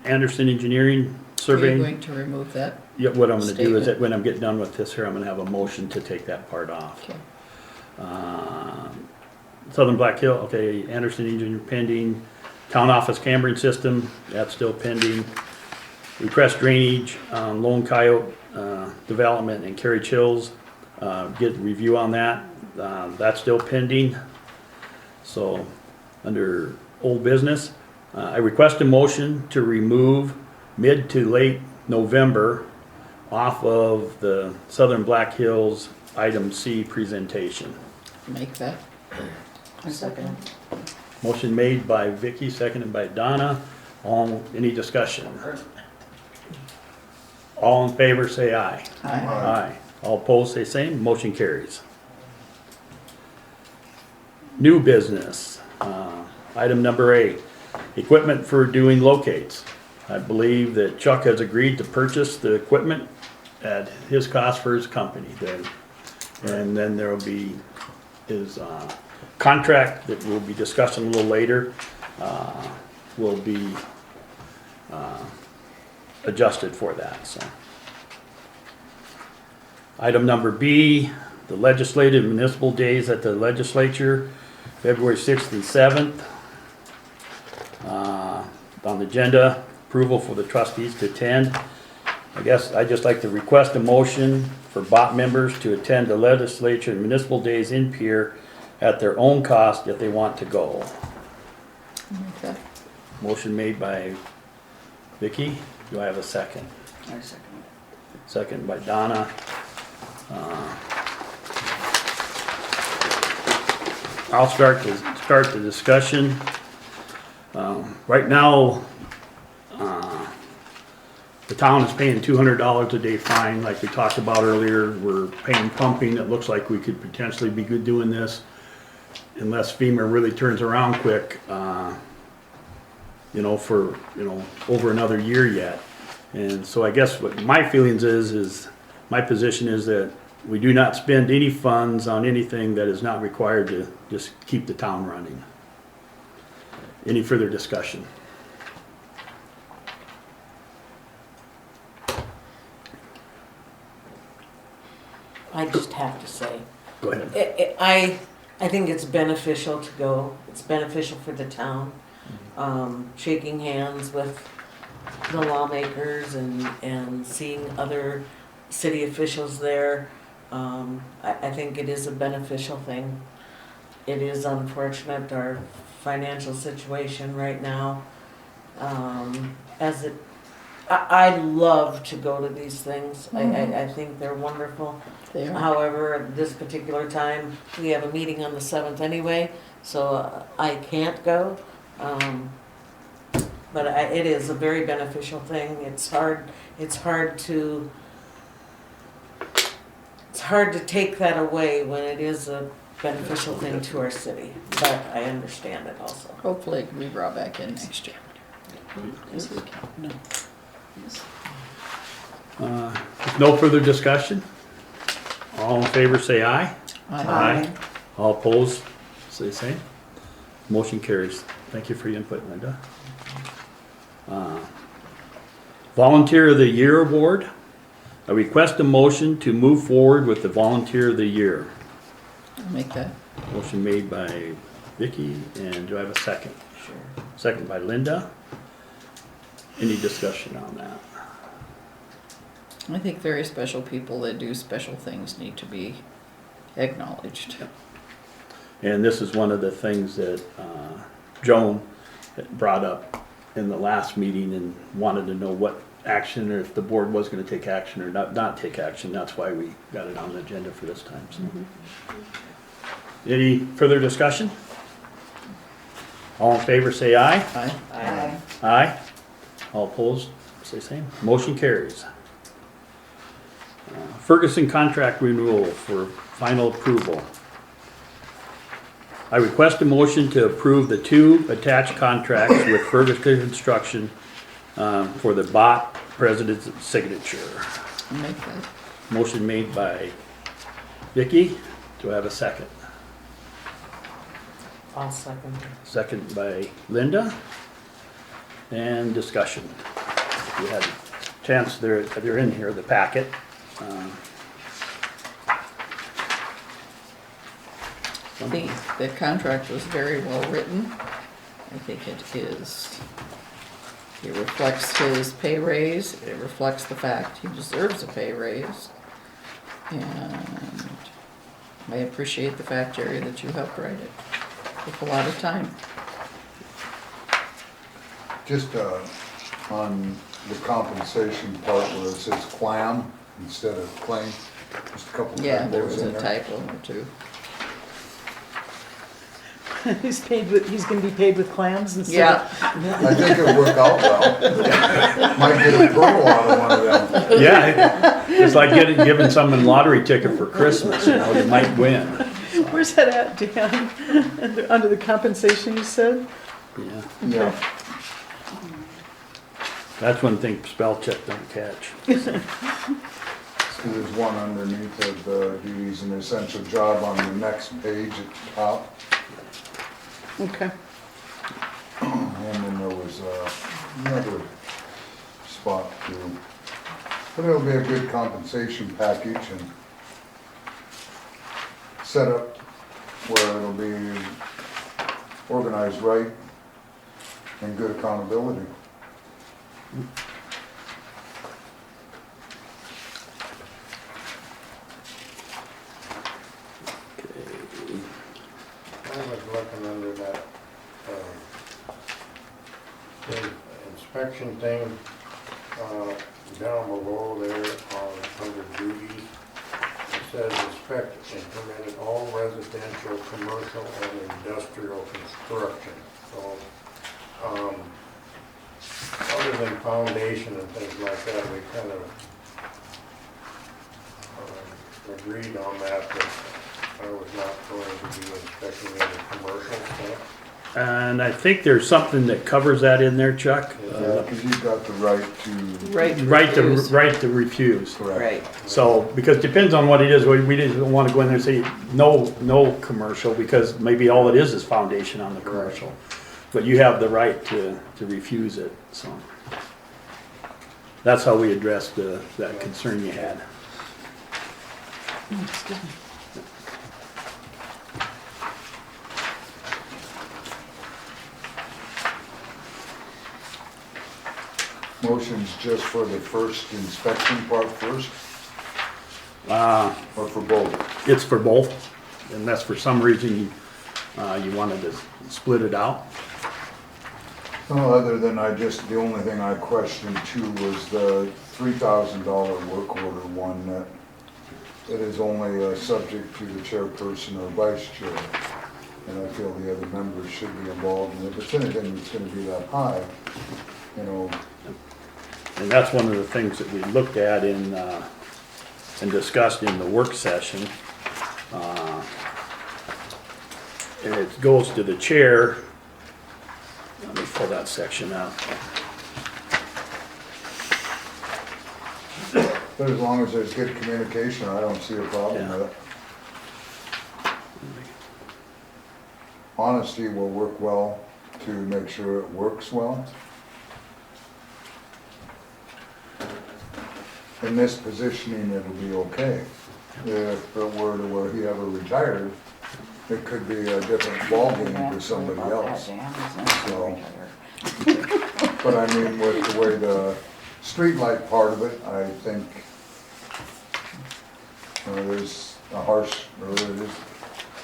Anderson Engineering Are you Surveying. going to remove that? Yeah, what I'm gonna do is statement? that when I'm getting done with this here, I'm gonna have a motion to take that part off. Okay. Southern Black Hill, okay, Anderson Engineering pending. Town office Cambrian system, that's still pending. Request drainage, Lone Coyote, development and Carriage Hills, get review on that, that's still pending. So, under old business, I request a motion to remove mid to late November off of the Southern Black Hills item C presentation. Make that. A second. Motion made by Vicky, seconded by Donna. Any discussion? All in favor, say aye. Aye. Aye. All opposed, say same. Motion carries. New business. Item number 8, equipment for doing locates. I believe that Chuck has agreed to purchase the equipment at his cost for his company then. And then there will be his contract that we'll be discussing a little later, will be adjusted for that, so. Item number B, the legislative municipal days at the legislature, February 6th and 7th. On the agenda, approval for the trustees to attend. I guess I'd just like to request a motion for bot members to attend the legislature municipal days in Pier at their own cost if they want to go. Okay. Motion made by Vicky. Do I have a second? I second Second by Donna. I'll start the discussion. Right now, the town is paying $200 a day fine, like we talked about earlier. We're paying pumping. It looks like we could potentially be good doing this unless FEMA really turns around quick, for, over another year yet. And so I guess what my feelings is my position is that we do not spend any funds on anything that is not required to just keep the town running. Any further discussion? I just have to say, Go ahead. I think it's beneficial to go. It's beneficial for the town. Shaking hands with the lawmakers and seeing other city officials there. I think it is a beneficial thing. It is unfortunate, our financial situation right now. I love to go to these things. I think they're wonderful. They are. However, at this particular time, we have a meeting on the 7th anyway, so I can't go. But it is a very beneficial thing. It's hard to take that away when it is a beneficial thing to our city, but I understand it also. Hopefully it can be brought back in next year. Yes, we can. No. Yes. No further discussion? All in favor say aye. Aye. All opposed, say the same. Motion carries. Thank you for your input, Linda. Volunteer of the Year Award. I request a motion to move forward with the Volunteer of the Year. I'll make that. Motion made by Vicky, and do I have a second? Sure. Second by Linda. Any discussion on that? I think very special people that do special things need to be acknowledged. And this is one of the things that Joan had brought up in the last meeting and wanted to know what action, or if the board was gonna take action or not take action. That's why we got it on the agenda for this time, so. Any further discussion? All in favor say aye. Aye. Aye. Aye. All opposed, say same. Motion carries. Ferguson contract renewal for final approval. I request a motion to approve the 2 attached contracts with Ferguson Construction for the bot president's signature. I'll make that. Motion made by Vicky. Do I have a second? I'll second. Second by Linda. And discussion. You had a chance, they're in here, the packet. The contract was very well written. I think it is. It reflects his pay raise. It reflects the fact he deserves a pay raise. And I appreciate the fact, Jerry, that you helped write it. Took a lot of time. Just on the compensation part where it says clam instead of claim, just a couple Yeah, there typos was in a there. typo or two. He's gonna be paid with clams instead Yeah, I think it'll work out well. Might get a pearl out of one of them. Yeah, it's like giving someone a lottery ticket for Christmas, you know, you might win. of. Where's that at, Dan? Under the compensation you said? Yeah, Yeah, that's one thing spell check don't catch. so there's one underneath of the duties and essential job on the next page at the top. Okay. And then there was another spot too. But it'll be a good compensation package and set up where it'll be organized right and good accountability. I was looking under that, the inspection thing, down below there on, under duties. It says inspect and permit all residential, commercial, and industrial construction. So, other than foundation and things like that, we kind of agreed on that, but I was not going to be inspecting any commercial stuff. And I think there's something that covers that in there, Chuck. Yeah, because you've got the right to. Right to refuse. Correct. right. So, because it depends on what it is, we didn't want to go in there and say, no commercial, because maybe all it is foundation on the commercial. But you have the right to refuse it, so. That's how we addressed that concern you had. Excuse me. Motion's just for the first inspection part first, or for both? It's for both, unless for some reason you wanted to split it out. No, other than the only thing I questioned too was the $3,000 work order one that it is only subject to the chairperson or vice chair. And I feel the other members should be involved, and if it's anything that's gonna be that high, you know. And that's one of the things that we looked at and discussed in the work session. And it goes to the chair. Let me pull that section out. But as long as there's good communication, I don't see a problem Yeah. with it. Honesty will work well to make sure it works well. In this positioning, it'll be okay. If it were to where he ever retired, it could be a different ballgame for somebody else. So, but I mean, with the way the streetlight part of it, I think there's a harsh, or there's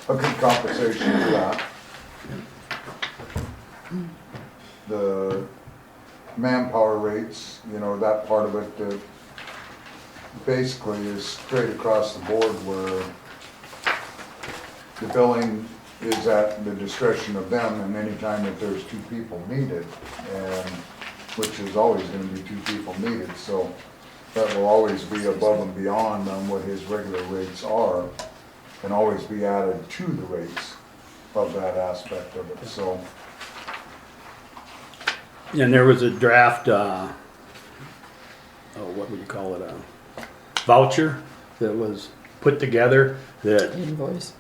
a good compensation for that. The manpower rates, that part of it, basically is straight across the board where the billing is at the discretion of them, and anytime that there's two people needed, and which is always gonna be two people needed, so that will always be above and beyond on what his regular rates are, and always be added to the rates of that aspect of it, so. And there was a draft, what would you call it, a voucher that was put together, that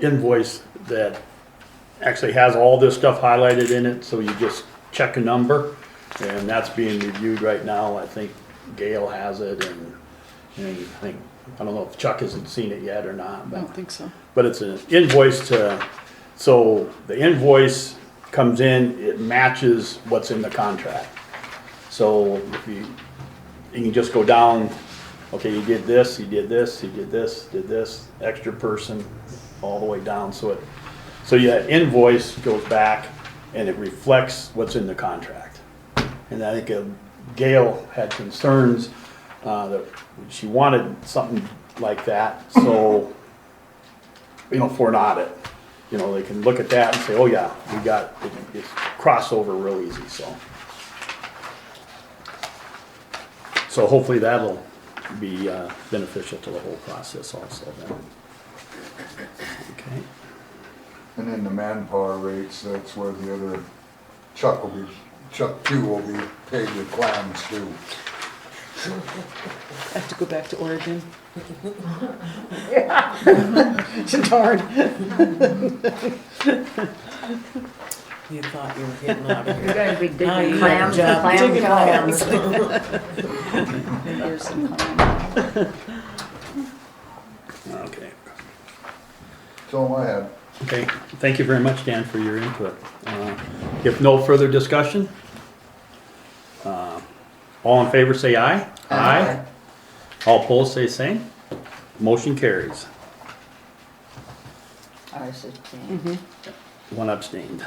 invoice that actually has all this stuff highlighted in it, so you just check a number, and that's being reviewed right now. I think Gail has it, and I don't know if Chuck hasn't seen it yet or not, I don't think so. but it's an invoice so the invoice comes in, it matches what's in the contract. So if you can just go down, okay, you did this, you did this, you did this, extra person, all the way down, so that invoice goes back and it reflects what's in the contract. And I think Gail had concerns that she wanted something like that, so, for an audit. you know, they can look at that and say, oh yeah, we got, it's crossover real easy, so. So hopefully that'll be beneficial to the whole process also then. Okay. And in the manpower rates, that's where the other Chuck Pugh will be paid with clams too. I have to go back to Oregon. Darn. You thought you were getting out of You're here. gonna be Now digging you clams, got a job clam digging towers. clams. Here's some clams. Okay. That's all I had. Okay, thank you very much, Dan, for your input. If no further discussion, all in favor say aye. Aye. All opposed say same. Motion carries. I said, One abstained.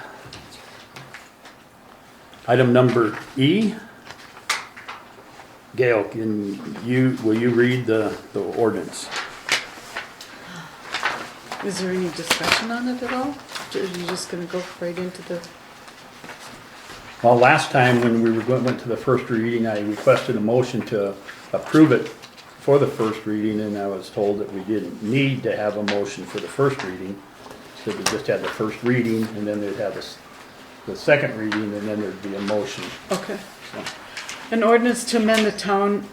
Item number E. Gail, will you read the ordinance? Is there any discussion on it at all? Or are you just gonna go right into the, Well, last time when we went to the first reading, I requested a motion to approve it for the first reading, and I was told that we didn't need to have a motion for the first reading. So we just had the first reading, and then they'd have the second reading, and then there'd be a motion. okay. So, An ordinance to amend the Town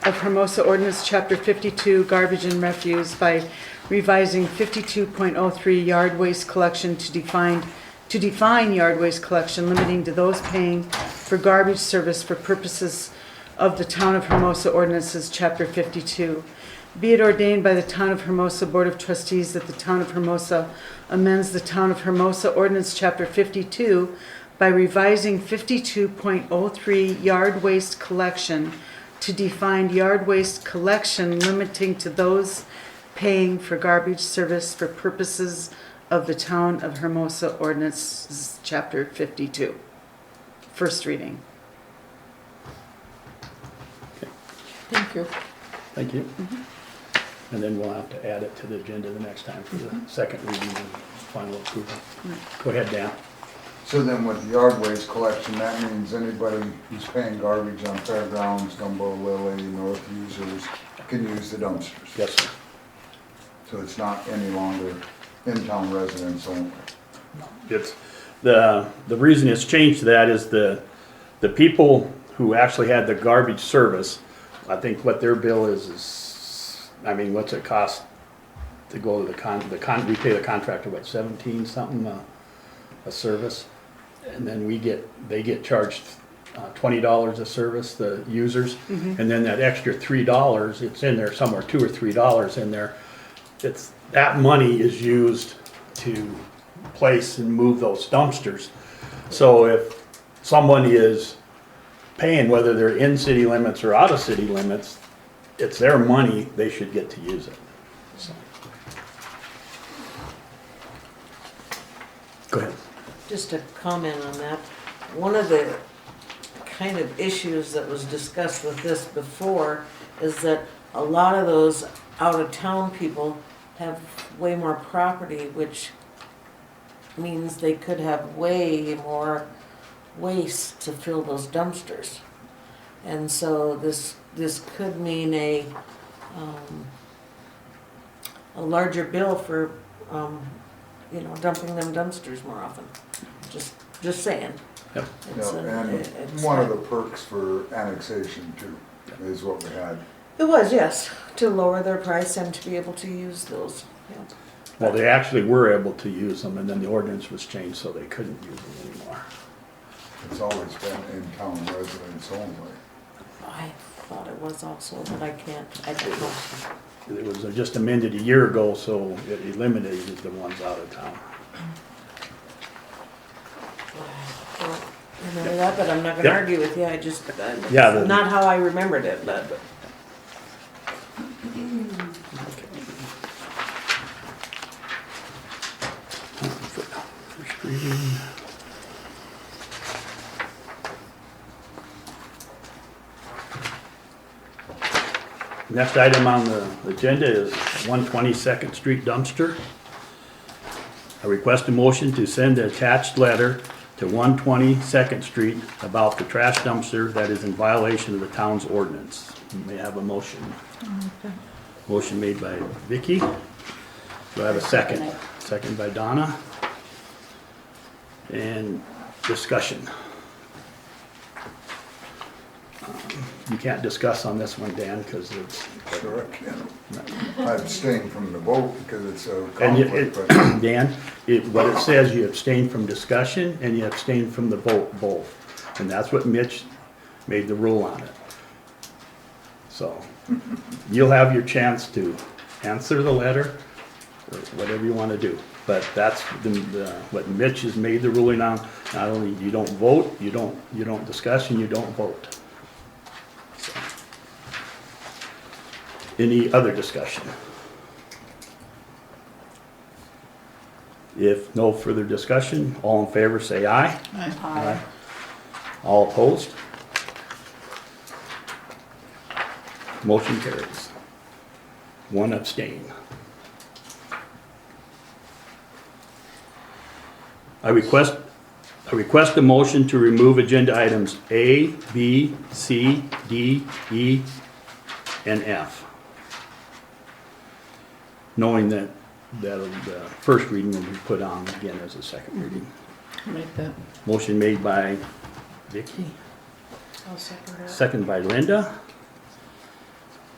of Hermosa Ordinance, Chapter 52, Garbage and Refuse by revising 52.03 yard waste collection to define yard waste collection, limiting to those paying for garbage service for purposes of the Town of Hermosa Ordinances, Chapter 52. Be it ordained by the Town of Hermosa Board of Trustees that the Town of Hermosa amends the Town of Hermosa Ordinance, Chapter 52 by revising 52.03 yard waste collection to define yard waste collection, limiting to those paying for garbage service for purposes of the Town of Hermosa Ordinance, Chapter 52. First reading. Thank you. thank you. And then we'll have to add it to the agenda the next time for the second reading and final approval. Go ahead, Dan. So then with the yard waste collection, that means anybody who's paying garbage on fairgrounds, Dumbo, Lily, North users can use the dumpsters. Yes, sir. So it's not any longer in-town residents only. It's, the reason it's changed to that is the people who actually had the garbage service, I think what their bill is, I mean, what's it cost to go to we pay the contractor, what, 17 something, a service? And then they get charged $20 a service, the users, and then that extra $3, it's in there somewhere, $2 or $3 in there. That money is used to place and move those dumpsters. So if someone is paying, whether they're in city limits or out of city limits, it's their money, they should get to use it. So. Go ahead. Just a comment on that. One of the kind of issues that was discussed with this before is that a lot of those out-of-town people have way more property, which means they could have way more waste to fill those dumpsters. And so this could mean a larger bill for dumping them dumpsters more often. Just saying. Yep. And one of the perks for annexation too, is what we had. It was, yes, to lower their price and to be able to use those. Yeah. Well, they actually were able to use them, and then the ordinance was changed so they couldn't use them anymore. It's always been in-town residents only. I thought it was also, but I don't know. It was just amended a year ago, so it eliminated the ones out of town. Well, I remember that, but I'm not gonna Yep. argue with you, Yeah, it's not how I remembered it, but. First reading. Next item on the agenda is 122nd Street dumpster. I request a motion to send the attached letter to 120 Second Street about the trash dumpster that is in violation of the town's ordinance. May I have a motion? Motion made by Vicky. Do I have a second? Second by Donna. And discussion. You can't discuss on this one, Dan, because it's. Sure I can. I abstain from the vote because it's a And conflict, but Dan, what it says, you abstain from discussion and you abstain from the vote, both. And that's what Mitch made the rule on it. So, you'll have your chance to answer the letter, or whatever you want to do. But that's what Mitch has made the ruling on. Not only you don't vote, you don't discuss, and you don't vote. So. Any other discussion? If no further discussion, all in favor say aye. Aye. All opposed? Motion carries. One abstain. I request a motion to remove agenda items A, B, C, D, E, and F. Knowing that the first reading will be put on again as a second reading. Make that. Motion made by Vicky, I'll second that. second by Linda.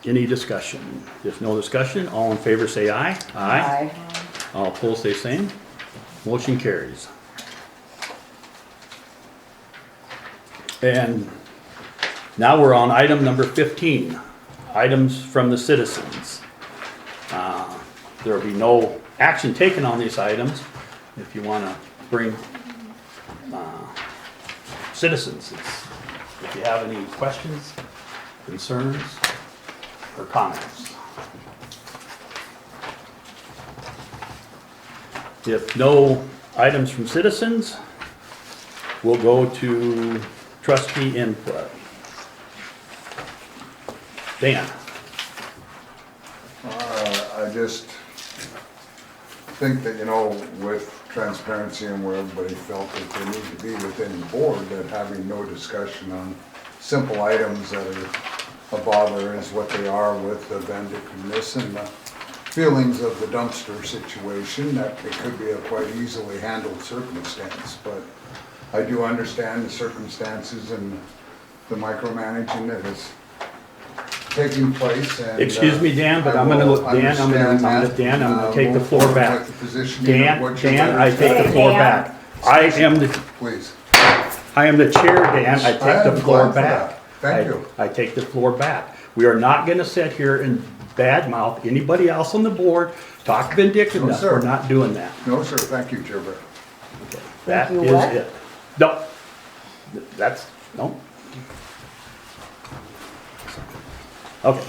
Any discussion? If no discussion, all in favor say aye. Aye. All opposed say same. Motion carries. And now we're on item number 15, items from the citizens. There will be no action taken on these items. If you want to bring citizens, if you have any questions, concerns, or comments. If no items from citizens, we'll go to trustee input. Dan? I just think that, with transparency and where everybody felt that they need to be within the board, that having no discussion on simple items that are a bother is what they are with the Vendic and this and the feelings of the dumpster situation, that it could be a quite easily handled circumstance, but I do understand the circumstances and the micromanaging that is taking place and. Excuse me, Dan, but I'm gonna take the floor back. Dan, I take the floor back. I am the Please. chair, Dan, I take the floor I'm glad for back. that. Thank you. I take the floor back. We are not gonna sit here and badmouth anybody else on the board, talk vindictiveness, No, sir. we're not doing that. No, sir, thank you, Chair Bear. That you is what? it. No, no. Okay,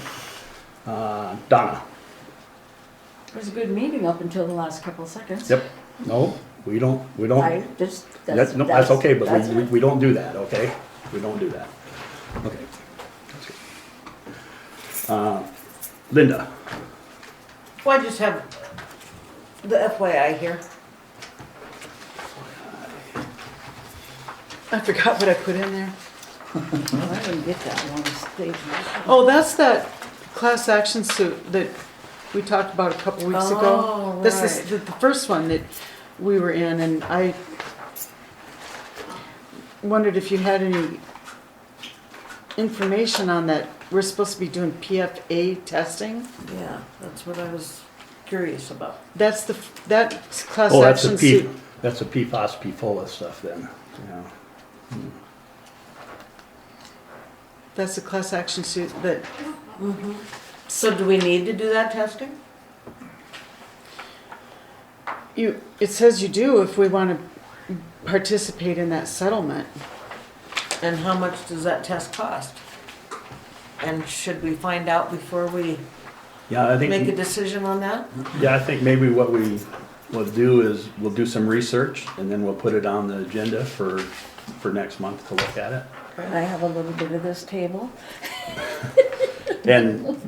Donna, It was a good meeting up until the last couple of seconds. yep, no, we don't, I just, that's okay, but that's we don't do that, okay? We don't do that. Okay. That's good. Linda, Well, I just have the FYI here. I forgot what I put in there. Oh, I didn't get that one. Stage. Oh, that's that class action suit that we talked about a couple weeks ago. Oh, This is right. the first one that we were in, and I wondered if you had any information on that. We're supposed to be doing PFA testing. Yeah, that's what I was curious about. That's that class oh, that's action a P, suit. that's a PFAS, PFOA stuff then, yeah. That's the class action suit that, So do we need to do that testing? it says you do if we want to participate in that settlement. And how much does that test cost? And should we find out before we Yeah, I make a think, decision on that? yeah, I think maybe what we will do is we'll do some research and then we'll put it on the agenda for next month to look at it. I have a little bit of this table. And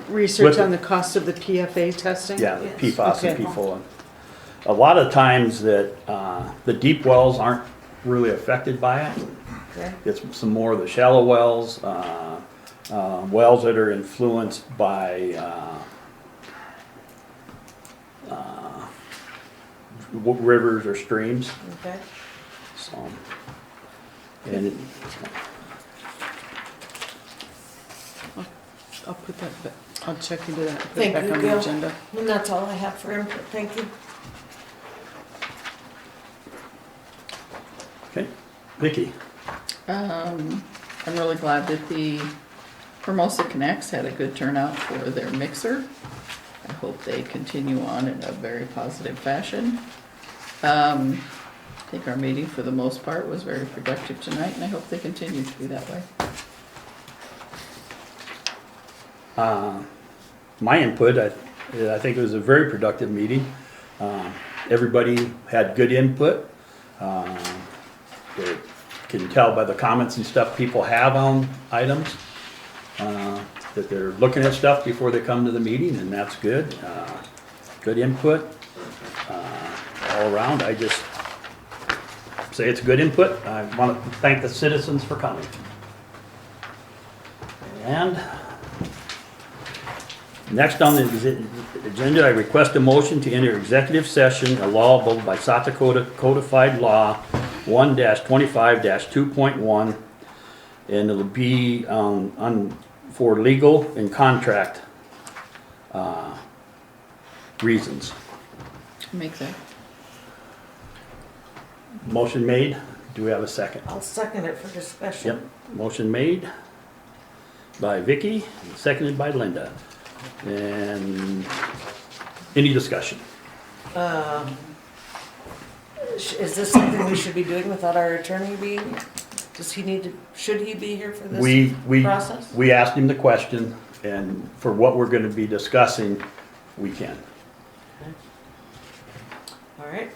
research With- on the cost of the PFA testing? Yeah, the Yes. PFAS and Okay. PFOA. A lot of times that, the deep wells aren't really affected by it. Okay. It's some more of the shallow wells, wells that are influenced by, rivers or streams, Okay. so. And it, I'll put that, I'll check into that, and put it Thank back you, on the Gil. agenda. And that's all I have for input, thank you. okay, Vicky, I'm really glad that the Hermosa Connects had a good turnout for their mixer. I hope they continue on in a very positive fashion. I think our meeting for the most part was very productive tonight, and I hope they continue to be that way. my input, I think it was a very productive meeting. Everybody had good input. You can tell by the comments and stuff people have on items, that they're looking at stuff before they come to the meeting, and that's good. Good input, all around. I just say it's good input. I want to thank the citizens for coming. And next on the agenda, I request a motion to enter executive session allowable by South Dakota Codified Law 1-25-2.1, and it'll be for legal and contract reasons. Make that. Motion made. Do we have a second? I'll second it for discussion. Yep. Motion made by Vicky, seconded by Linda. And any discussion? Is this something we should be doing without our attorney being? Does he need to, should he be here for this process? We asked him the question, and for what we're gonna be discussing, we can. All right.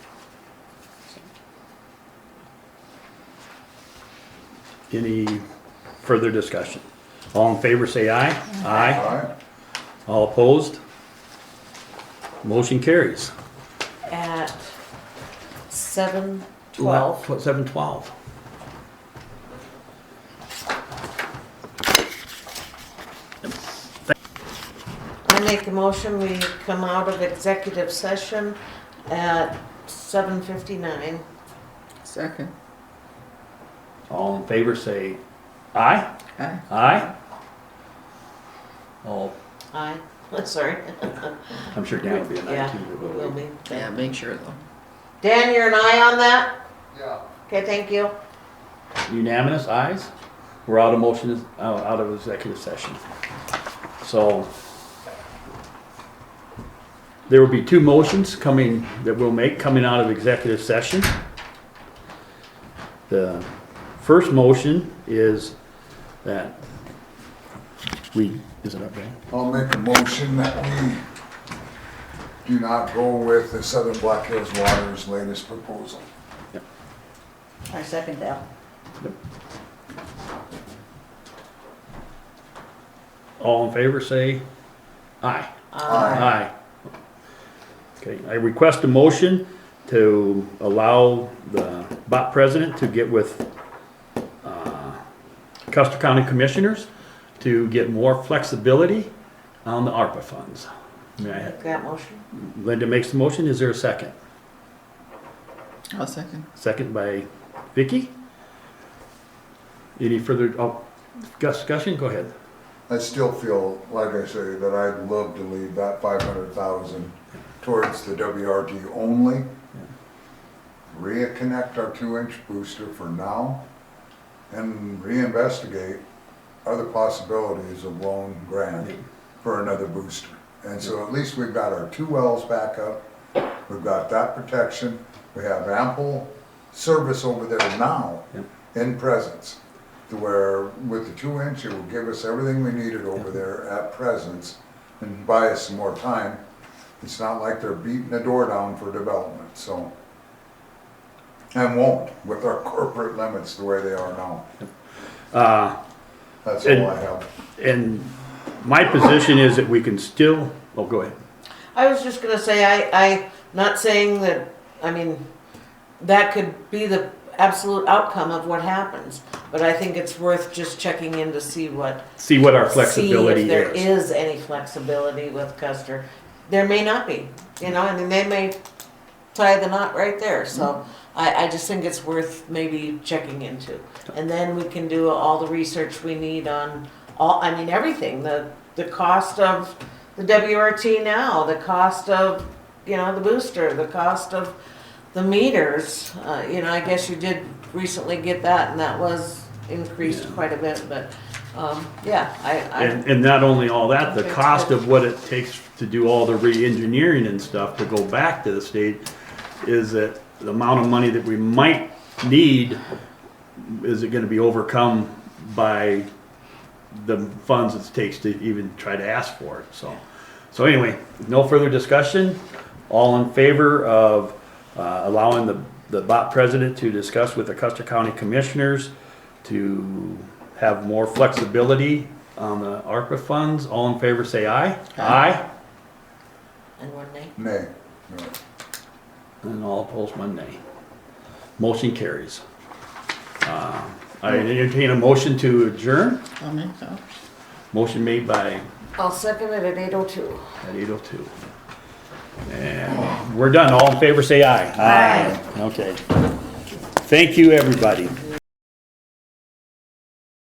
Any further discussion? All in favor, say aye. Aye. Alright, All opposed? Motion carries. At 7:12. 7:12. I make a motion, we come out of executive session at 7:59. Second. All in favor, say aye. Aye. Aye. All, Aye. Sorry. I'm sure Dan will be an aye Yeah, too. we will be. Yeah, make sure though. Dan, you're an aye on that? yeah. Okay, thank you. Unanimous ayes? We're out of motion, out of executive session. So there will be two motions coming, that we'll make coming out of executive session. The first motion is that is it up there? I'll make a motion that we do not go with the Southern Black Hills Water's latest proposal. I second that. All in favor, say aye. Aye. Aye. Okay, I request a motion to allow the BOT president to get with Custer County Commissioners to get more flexibility on the ARPA funds. May I Make that motion. Linda makes the motion, is there a second? I'll second. Second by Vicky. Any further, discussion, go ahead. I still feel, like I say, that I'd love to leave that 500,000 towards the WRT only. Reconnect our 2-inch booster for now and reinvestigate other possibilities of loan grant for another booster. And so at least we've got our 2 wells back up, we've got that protection, we have ample service over there now in presence, to where with the 2-inch, it will give us everything we needed over there at presence and buy us some more time. It's not like they're beating the door down for development, so. And won't with our corporate limits the way they are now. That's all I have. And my position is that we can still, oh, go ahead. I was just gonna say, I, not saying that, I mean, that could be the absolute outcome of what happens, but I think it's worth just checking in to see what. See what our See flexibility if there is. is any flexibility with Custer. There may not be, you know, I mean, they may tie the knot right there, so I just think it's worth maybe checking into. And then we can do all the research we need on all, I mean, everything, the cost of the WRT now, the cost of, you know, the booster, the cost of the meters. You know, I guess you did recently get that, and that was increased Yeah. quite a bit, but, yeah, And not only all that, the Okay, cost good. of what it takes to do all the re-engineering and stuff to go back to the state is that the amount of money that we might need, is it gonna be overcome by the funds it takes to even try to ask for it, so. So anyway, no further discussion, all in favor of allowing the BOT president to discuss with the Custer County Commissioners to have more flexibility on the ARPA funds, all in favor say aye. Aye. and one name. Nay. No. And all opposed, one nay. Motion carries. I entertain a motion to adjourn. I'll make that. Motion made by I'll second it at 8:02. at 8:02. And we're done. All in favor, say aye. Aye. Okay. Thank you, everybody.